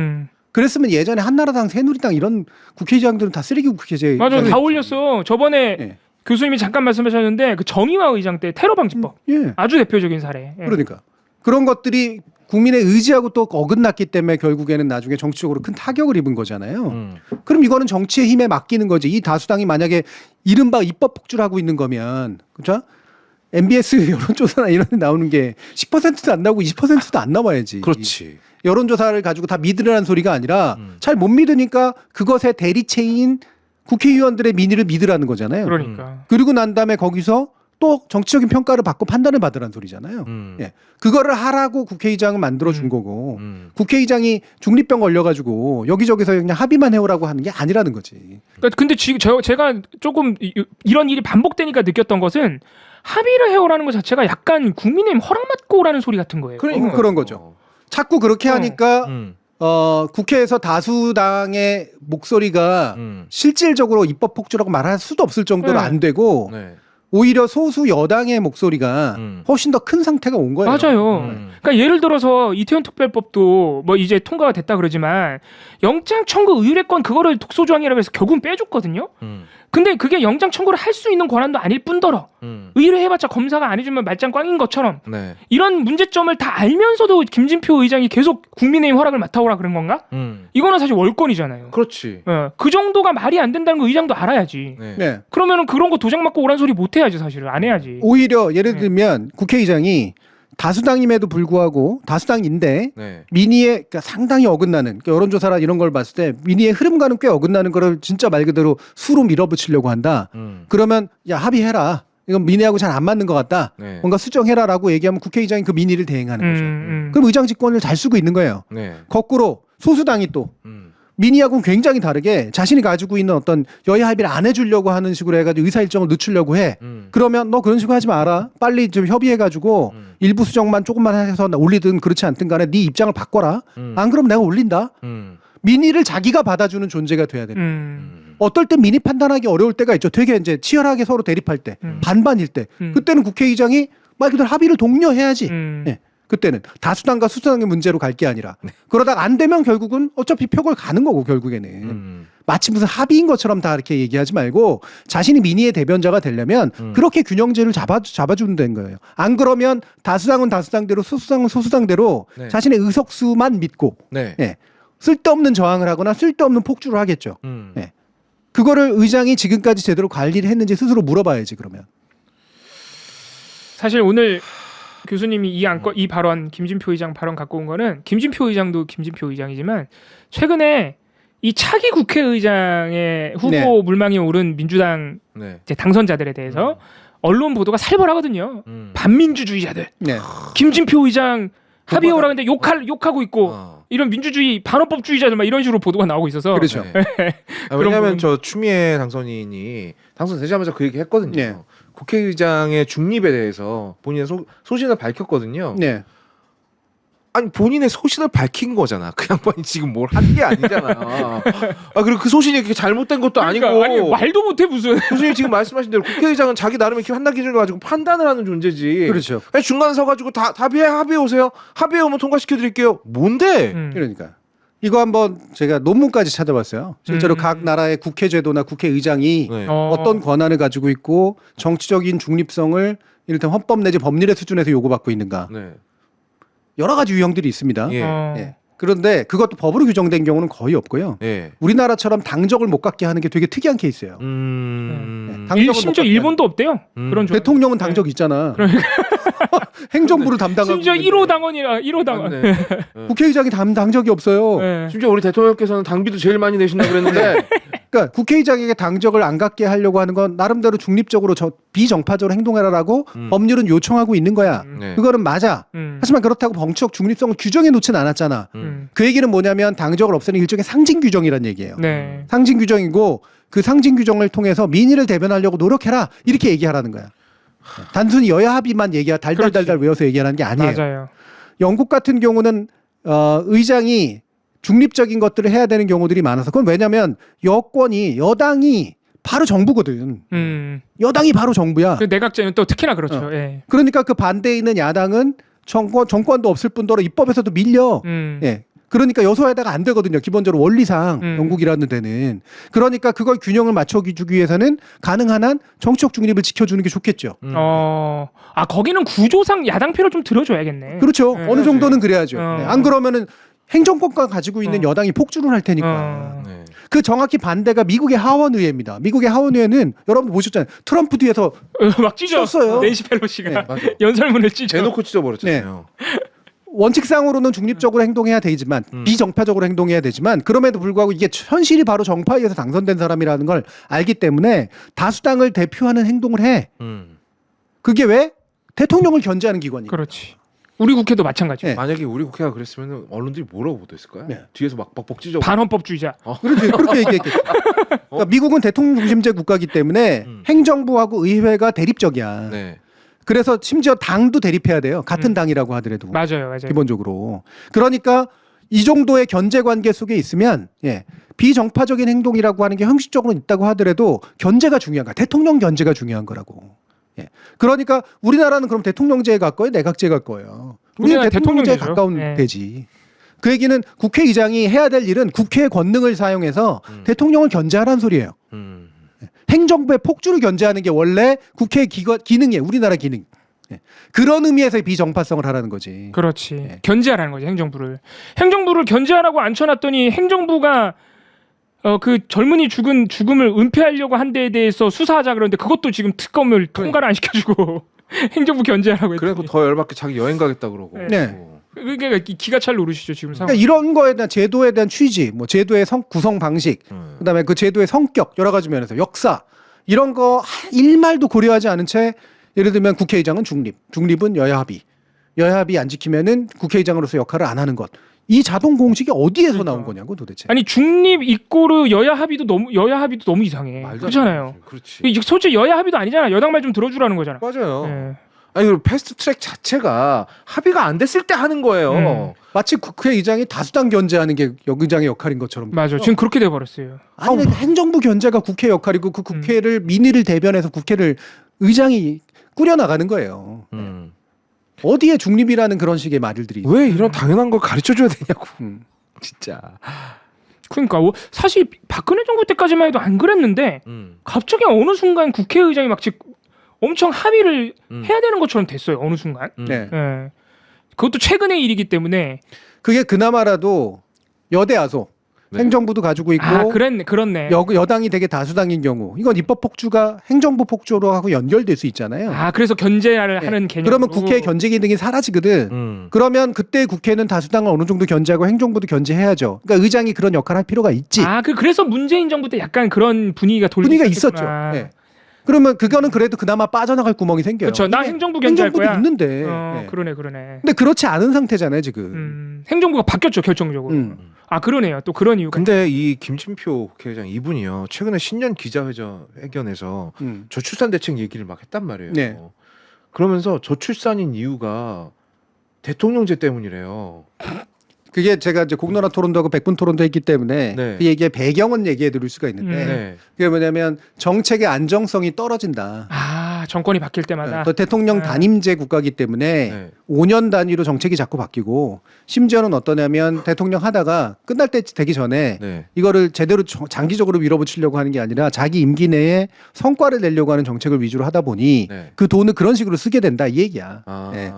그랬으면 예전에 한나라당, 새누리당 이런 국회의장들은 다 쓰레기 국회제. 맞아, 다 올렸어. 저번에. 교수님이 잠깐 말씀하셨는데 그 정의화 의장 때 테러 방지법 아주 대표적인 사례. 그러니까 그런 것들이 국민의 의지하고 또 어긋났기 때문에 결국에는 나중에 정치적으로 큰 타격을 입은 거잖아요. 그럼 이거는 정치의 힘에 맡기는 거지. 이 다수당이 만약에 이른바 입법 폭주하고 있는 거면, 그렇죠? MBS 여론조사나 이런 데 나오는 게 10%도 안 나오고 20%도 안 나와야지. 그렇지. 여론조사를 가지고 다 믿으라는 소리가 아니라 잘 못 믿으니까 그것의 대리체인 국회의원들의 민의를 믿으라는 거잖아요. 그러니까. 그리고 난 다음에 거기서 또 정치적인 평가를 받고 판단을 받으라는 소리잖아요. 그거를 하라고 국회의장을 만들어 준 거고 국회의장이 중립병 걸려가지고 여기저기서 그냥 합의만 해오라고 하는 게 아니라는 거지. 근데 지금 제가 조금 이런 일이 반복되니까 느꼈던 것은 합의를 해오라는 것 자체가 약간 국민의힘 허락받고 오라는 소리 같은 거예요. 그런 거죠. 자꾸 그렇게 하니까 국회에서 다수당의 목소리가 실질적으로 입법 폭주라고 말할 수도 없을 정도로 안 되고 오히려 소수 여당의 목소리가 훨씬 더 큰 상태가 온 거예요. 맞아요. 그러니까 예를 들어서 이태원 특별법도 뭐 이제 통과가 됐다 그러지만 영장 청구 의뢰권 그거를 독소조항이라고 해서 결국은 빼줬거든요. 근데 그게 영장 청구를 할 수 있는 권한도 아닐 뿐더러 의뢰해봤자 검사가 안 해주면 말짱 꽝인 것처럼 이런 문제점을 다 알면서도 김진표 의장이 계속 국민의힘 허락을 맡아오라 그런 건가? 이거는 사실 월권이잖아요. 그렇지. 그 정도가 말이 안 된다는 거 의장도 알아야지. 그러면은 그런 거 도장 맞고 오라는 소리 못 해야지. 사실은 안 해야지. 오히려 예를 들면 국회의장이 다수당임에도 불구하고 다수당인데 민의에 그러니까 상당히 어긋나는 그러니까 여론조사나 이런 걸 봤을 때 민의의 흐름과는 꽤 어긋나는 거를 진짜 말 그대로 수로 밀어붙이려고 한다. 그러면 야 합의해라. 이건 민의하고 잘 안 맞는 것 같다. 네. 뭔가 수정해라라고 얘기하면 국회의장이 그 민의를 대행하는 거죠. 그럼 의장직권을 잘 쓰고 있는 거예요. 네. 거꾸로 소수당이 또 민의하고는 굉장히 다르게 자신이 가지고 있는 어떤 여야 합의를 안 해주려고 하는 식으로 해가지고 의사 일정을 늦추려고 해. 그러면 너 그런 식으로 하지 마라. 빨리 좀 협의해가지고 일부 수정만 조금만 해서 올리든 그렇지 않든 간에 네 입장을 바꿔라. 안 그러면 내가 올린다. 민의를 자기가 받아주는 존재가 돼야 됩니다. 어떨 때 민의 판단하기 어려울 때가 있죠. 되게 이제 치열하게 서로 대립할 때, 반반일 때. 그때는 국회의장이 말 그대로 합의를 독려해야지. 네. 그때는 다수당과 수수당의 문제로 갈 게 아니라 그러다가 안 되면 결국은 어차피 표결 가는 거고 결국에는 마치 무슨 합의인 것처럼 다 이렇게 얘기하지 말고 자신이 민의의 대변자가 되려면 그렇게 균형제를 잡아주면 되는 거예요. 안 그러면 다수당은 다수당대로 소수당은 소수당대로 네. 자신의 의석수만 믿고 네. 네. 쓸데없는 저항을 하거나 쓸데없는 폭주를 하겠죠. 네. 그거를 의장이 지금까지 제대로 관리를 했는지 스스로 물어봐야지 그러면. 사실 오늘 교수님이 이 발언 김진표 의장 발언 갖고 온 거는 김진표 의장도 김진표 의장이지만 최근에 이 차기 국회의장의 후보 네. 물망에 오른 민주당 네. 이제 당선자들에 대해서 언론 보도가 살벌하거든요. 반민주주의자들. 네. 김진표 의장 합의에 오라 근데 욕하고 있고 어. 이런 민주주의 반헌법주의자들 막 이런 식으로 보도가 나오고 있어서 그렇죠. 네. 왜냐하면 저 추미애 당선인이 당선되자마자 그 얘기 했거든요. 네. 국회의장의 중립에 대해서 본인의 소신을 밝혔거든요. 네. 아니 본인의 소신을 밝힌 거잖아. 그 양반이 지금 뭘 한 게 아니잖아. 그리고 그 소신이 그렇게 잘못된 것도 그러니까, 아니고. 아니 말도 못해 무슨. 교수님 지금 말씀하신 대로 국회의장은 자기 나름의 판단 기준을 가지고 판단을 하는 존재지. 그렇죠. 아니, 중간에 서가지고 다 합의해 오세요. 합의해 오면 통과시켜드릴게요. 뭔데? 그러니까 이거 한번 제가 논문까지 찾아봤어요. 실제로 각 나라의 국회제도나 국회의장이 네. 어떤 권한을 가지고 있고 정치적인 중립성을 이를테면 헌법 내지 법률의 수준에서 요구받고 있는가. 네. 여러 가지 유형들이 있습니다. 예. 예. 그런데 그것도 법으로 규정된 경우는 거의 없고요. 예. 우리나라처럼 당적을 못 갖게 하는 게 되게 특이한 케이스예요. 당적을 못 심지어 갖게 일본도 없대요. 그런 조. 대통령은 당적 있잖아. 행정부를 담당하고 심지어 있는데. 1호 당원이라 1호 당원. 맞네. 국회의장이 당적이 없어요. 네. 심지어 우리 대통령께서는 당비도 제일 많이 내신다 그랬는데 그러니까 국회의장에게 당적을 안 갖게 하려고 하는 건 나름대로 중립적으로 비정파적으로 행동해라라고 법률은 요청하고 있는 거야. 네. 그거는 맞아. 하지만 그렇다고 정치적 중립성을 규정해 놓진 않았잖아. 그 얘기는 뭐냐면 당적을 없애는 일종의 상징 규정이란 얘기예요. 네. 상징 규정이고 그 상징 규정을 통해서 민의를 대변하려고 노력해라 이렇게 얘기하라는 거야. 단순히 여야 합의만 달달달달 외워서 얘기하는 게 아니에요. 맞아요. 영국 같은 경우는 의장이 중립적인 것들을 해야 되는 경우들이 많아서 그건 왜냐하면 여당이 바로 정부거든. 여당이 바로 정부야. 그 내각제는 또 특히나 그렇죠. 예. 그러니까 그 반대에 있는 야당은 정권도 없을 뿐더러 입법에서도 밀려. 예. 그러니까 여소야대가 안 되거든요. 기본적으로 원리상 영국이라는 데는. 그러니까 그걸 균형을 맞춰주기 위해서는 가능한 한 정치적 중립을 지켜주는 게 좋겠죠. 거기는 구조상 야당표를 좀 들어줘야겠네. 그렇죠. 네, 어느 정도는 그래야죠. 어. 네. 안 그러면은 행정권과 가지고 있는 여당이 폭주를 할 테니까. 네. 그 정확히 반대가 미국의 하원의회입니다. 미국의 하원의회는 여러분 보셨잖아요. 트럼프 뒤에서 막 찢어. 찢었어요. 낸시 펠로시가 네, 맞아. 연설문을 찢어. 대놓고 찢어버렸잖아요. 원칙상으로는 중립적으로 행동해야 되지만 비정파적으로 행동해야 되지만 그럼에도 불구하고 이게 현실이 바로 정파에 의해서 당선된 사람이라는 걸 알기 때문에 다수당을 대표하는 행동을 해. 그게 왜? 대통령을 견제하는 기관이에요. 그렇지. 우리 국회도 마찬가지. 네. 만약에 우리 국회가 그랬으면 언론들이 뭐라고 보도했을까요? 네. 뒤에서 막 뻑뻑 찢어. 반헌법주의자. 그렇지. 그렇게 얘기했겠죠. 그러니까 미국은 대통령 중심제 국가이기 때문에 행정부하고 의회가 대립적이야. 네. 그래서 심지어 당도 대립해야 돼요. 같은 당이라고 하더라도. 맞아요. 기본적으로. 그러니까 이 정도의 견제 관계 속에 있으면 비정파적인 행동이라고 하는 게 형식적으로는 있다고 하더라도 견제가 중요한 거야. 대통령 견제가 중요한 거라고. 그러니까 우리나라는 그럼 대통령제에 가까워요? 내각제에 가까워요? 우리는 대통령제에 가까운 데지. 그 얘기는 국회의장이 해야 될 일은 국회의 권능을 사용해서 대통령을 견제하라는 소리예요. 행정부의 폭주를 견제하는 게 원래 국회의 기능이에요. 우리나라 기능. 그런 의미에서의 비정파성을 하라는 거지. 그렇지. 견제하라는 거지 행정부를. 행정부를 견제하라고 앉혀놨더니 행정부가 그 젊은이 죽음을 은폐하려고 한 데에 대해서 수사하자 그러는데 그것도 지금 특검을 통과를 안 시켜주고 행정부 견제하라고 했더니. 그래서 더 열받게 자기 여행 가겠다 그러고. 네. 그러니까 기가 찰 노릇이죠 지금 상황. 그러니까 이런 거에 대한 제도에 대한 취지, 뭐 제도의 구성 방식, 그다음에 그 제도의 성격 여러 가지 면에서 역사 이런 거 일말도 고려하지 않은 채 예를 들면 국회의장은 중립은 여야 합의. 여야 합의 안 지키면은 국회의장으로서 역할을 안 하는 것. 이 자동 공식이 어디에서 그러니까. 나온 거냐고 도대체. 아니 중립 이꼬르 여야 합의도 너무 이상해. 그렇잖아요. 그렇지. 이게 솔직히 여야 합의도 아니잖아. 여당 말 좀 들어주라는 거잖아. 맞아요. 네. 아니 그리고 패스트 트랙 자체가 합의가 안 됐을 때 하는 거예요. 마치 국회의장이 다수당 견제하는 게 의장의 역할인 것처럼. 맞아. 지금 그렇게 돼 버렸어요. 아니 행정부 견제가 국회 역할이고 그 국회를 민의를 대변해서 국회를 의장이 꾸려 나가는 거예요. 어디에 중립이라는 그런 식의 말들이 왜 이런 당연한 걸 가르쳐 줘야 되냐고. 진짜. 그러니까 사실 박근혜 정부 때까지만 해도 안 그랬는데 갑자기 어느 순간 국회의장이 막 엄청 합의를 해야 되는 것처럼 됐어요. 어느 순간. 네. 네. 그것도 최근의 일이기 때문에 그게 그나마라도 여대 아소 네. 행정부도 가지고 있고 그렇네. 여당이 되게 다수당인 경우 이건 입법 폭주가 행정부 폭주로 하고 연결될 수 있잖아요. 그래서 견제를 네. 하는 개념. 그러면 국회의 견제 기능이 사라지거든. 그러면 그때 국회는 다수당을 어느 정도 견제하고 행정부도 견제해야죠. 그러니까 의장이 그런 역할을 할 필요가 있지. 그래서 문재인 정부 때 약간 그런 분위기가 있었죠. 네. 그러면 그거는 그래도 그나마 빠져나갈 구멍이 생겨요. 그렇죠. 나 행정부 견제할 행정부도 거야. 있는데. 네. 그러네. 근데 그렇지 않은 상태잖아요 지금. 행정부가 바뀌었죠 결정적으로. 그러네요. 또 그런 이유가. 근데 이 김진표 국회의장 이분이요 최근에 신년 기자회견에서 저출산 대책 얘기를 막 했단 말이에요. 네. 그러면서 저출산인 이유가 대통령제 때문이래요. 그게 제가 이제 공론화 토론도 하고 100분 토론도 했기 때문에 네. 그 얘기의 배경은 얘기해 드릴 수가 있는데 네. 그게 뭐냐면 정책의 안정성이 떨어진다. 정권이 바뀔 때마다. 또 대통령 단임제 국가이기 때문에 네. 5년 단위로 정책이 자꾸 바뀌고 심지어는 어떠냐면 대통령 하다가 끝날 때 되기 전에 네. 이거를 제대로 장기적으로 밀어붙이려고 하는 게 아니라 자기 임기 내에 성과를 내려고 하는 정책을 위주로 하다 보니 네. 그 돈을 그런 식으로 쓰게 된다 이 얘기야. 네.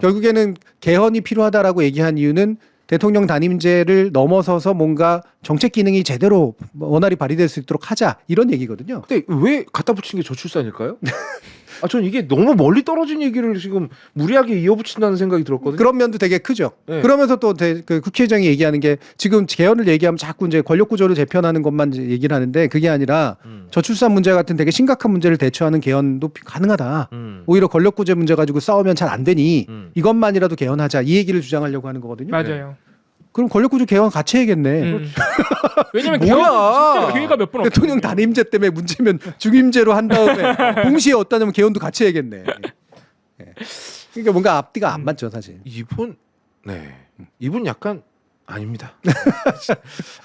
결국에는 개헌이 필요하다라고 얘기한 이유는 대통령 단임제를 넘어서서 뭔가 정책 기능이 제대로 원활히 발휘될 수 있도록 하자 이런 얘기거든요. 근데 왜 갖다 붙인 게 저출산일까요? 전 이게 너무 멀리 떨어진 얘기를 지금 무리하게 이어붙인다는 생각이 들었거든요. 그런 면도 되게 크죠. 네. 그러면서 또 그 국회의장이 얘기하는 게 지금 개헌을 얘기하면 자꾸 이제 권력 구조를 재편하는 것만 이제 얘기를 하는데 그게 아니라 저출산 문제 같은 되게 심각한 문제를 대처하는 개헌도 가능하다. 오히려 권력 구조 문제 가지고 싸우면 잘 안 되니 이것만이라도 개헌하자 이 얘기를 주장하려고 하는 거거든요. 맞아요. 그럼 권력 구조 개헌 같이 해야겠네. 왜냐면 뭐야? 기회가 몇 번 없어. 대통령 단임제 때문에 문제면 중임제로 한 다음에 동시에 어떠냐면 개헌도 같이 해야겠네. 예. 그러니까 뭔가 앞뒤가 안 맞죠 사실. 이분 약간 아닙니다.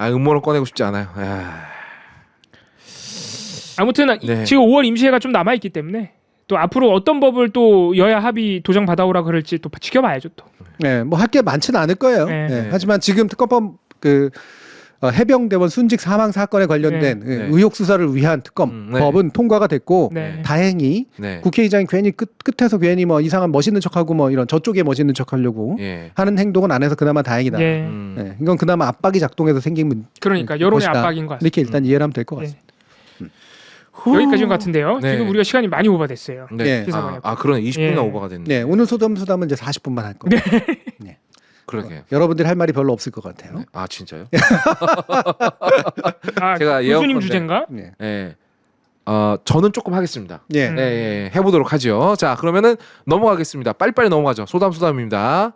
음모론 꺼내고 싶지 않아요. 아무튼 네. 지금 5월 임시회가 좀 남아 있기 때문에 또 앞으로 어떤 법을 또 여야 합의 도장 받아오라 그럴지 또 지켜봐야죠 또. 네, 뭐 할 게 많지는 않을 거예요. 네. 네. 하지만 지금 특검법 해병대원 순직 사망 사건에 관련된 의혹 수사를 위한 특검법은 통과가 됐고 다행히 국회의장이 괜히 끝에서 괜히 뭐 이상한 멋있는 척하고 뭐 이런 저쪽에 멋있는 척하려고 하는 행동은 안 해서 그나마 다행이다. 이건 그나마 압박이 작동해서 생긴 그러니까 여론의 압박인 것 같습니다. 이렇게 일단 이해를 하면 될 것 같습니다. 여기까지인 것 같은데요. 지금 우리가 시간이 많이 오버됐어요. 그러네. 20분이나 오버가 됐네. 네, 오늘 소담수담은 이제 40분만 할 거예요. 네. 그러게요. 여러분들이 할 말이 별로 없을 것 같아요. 진짜요? 제가 교수님 주제인가? 네. 저는 조금 하겠습니다. 네. 해보도록 하죠. 자, 그러면은 넘어가겠습니다. 빨리빨리 넘어가죠. 소담수담입니다.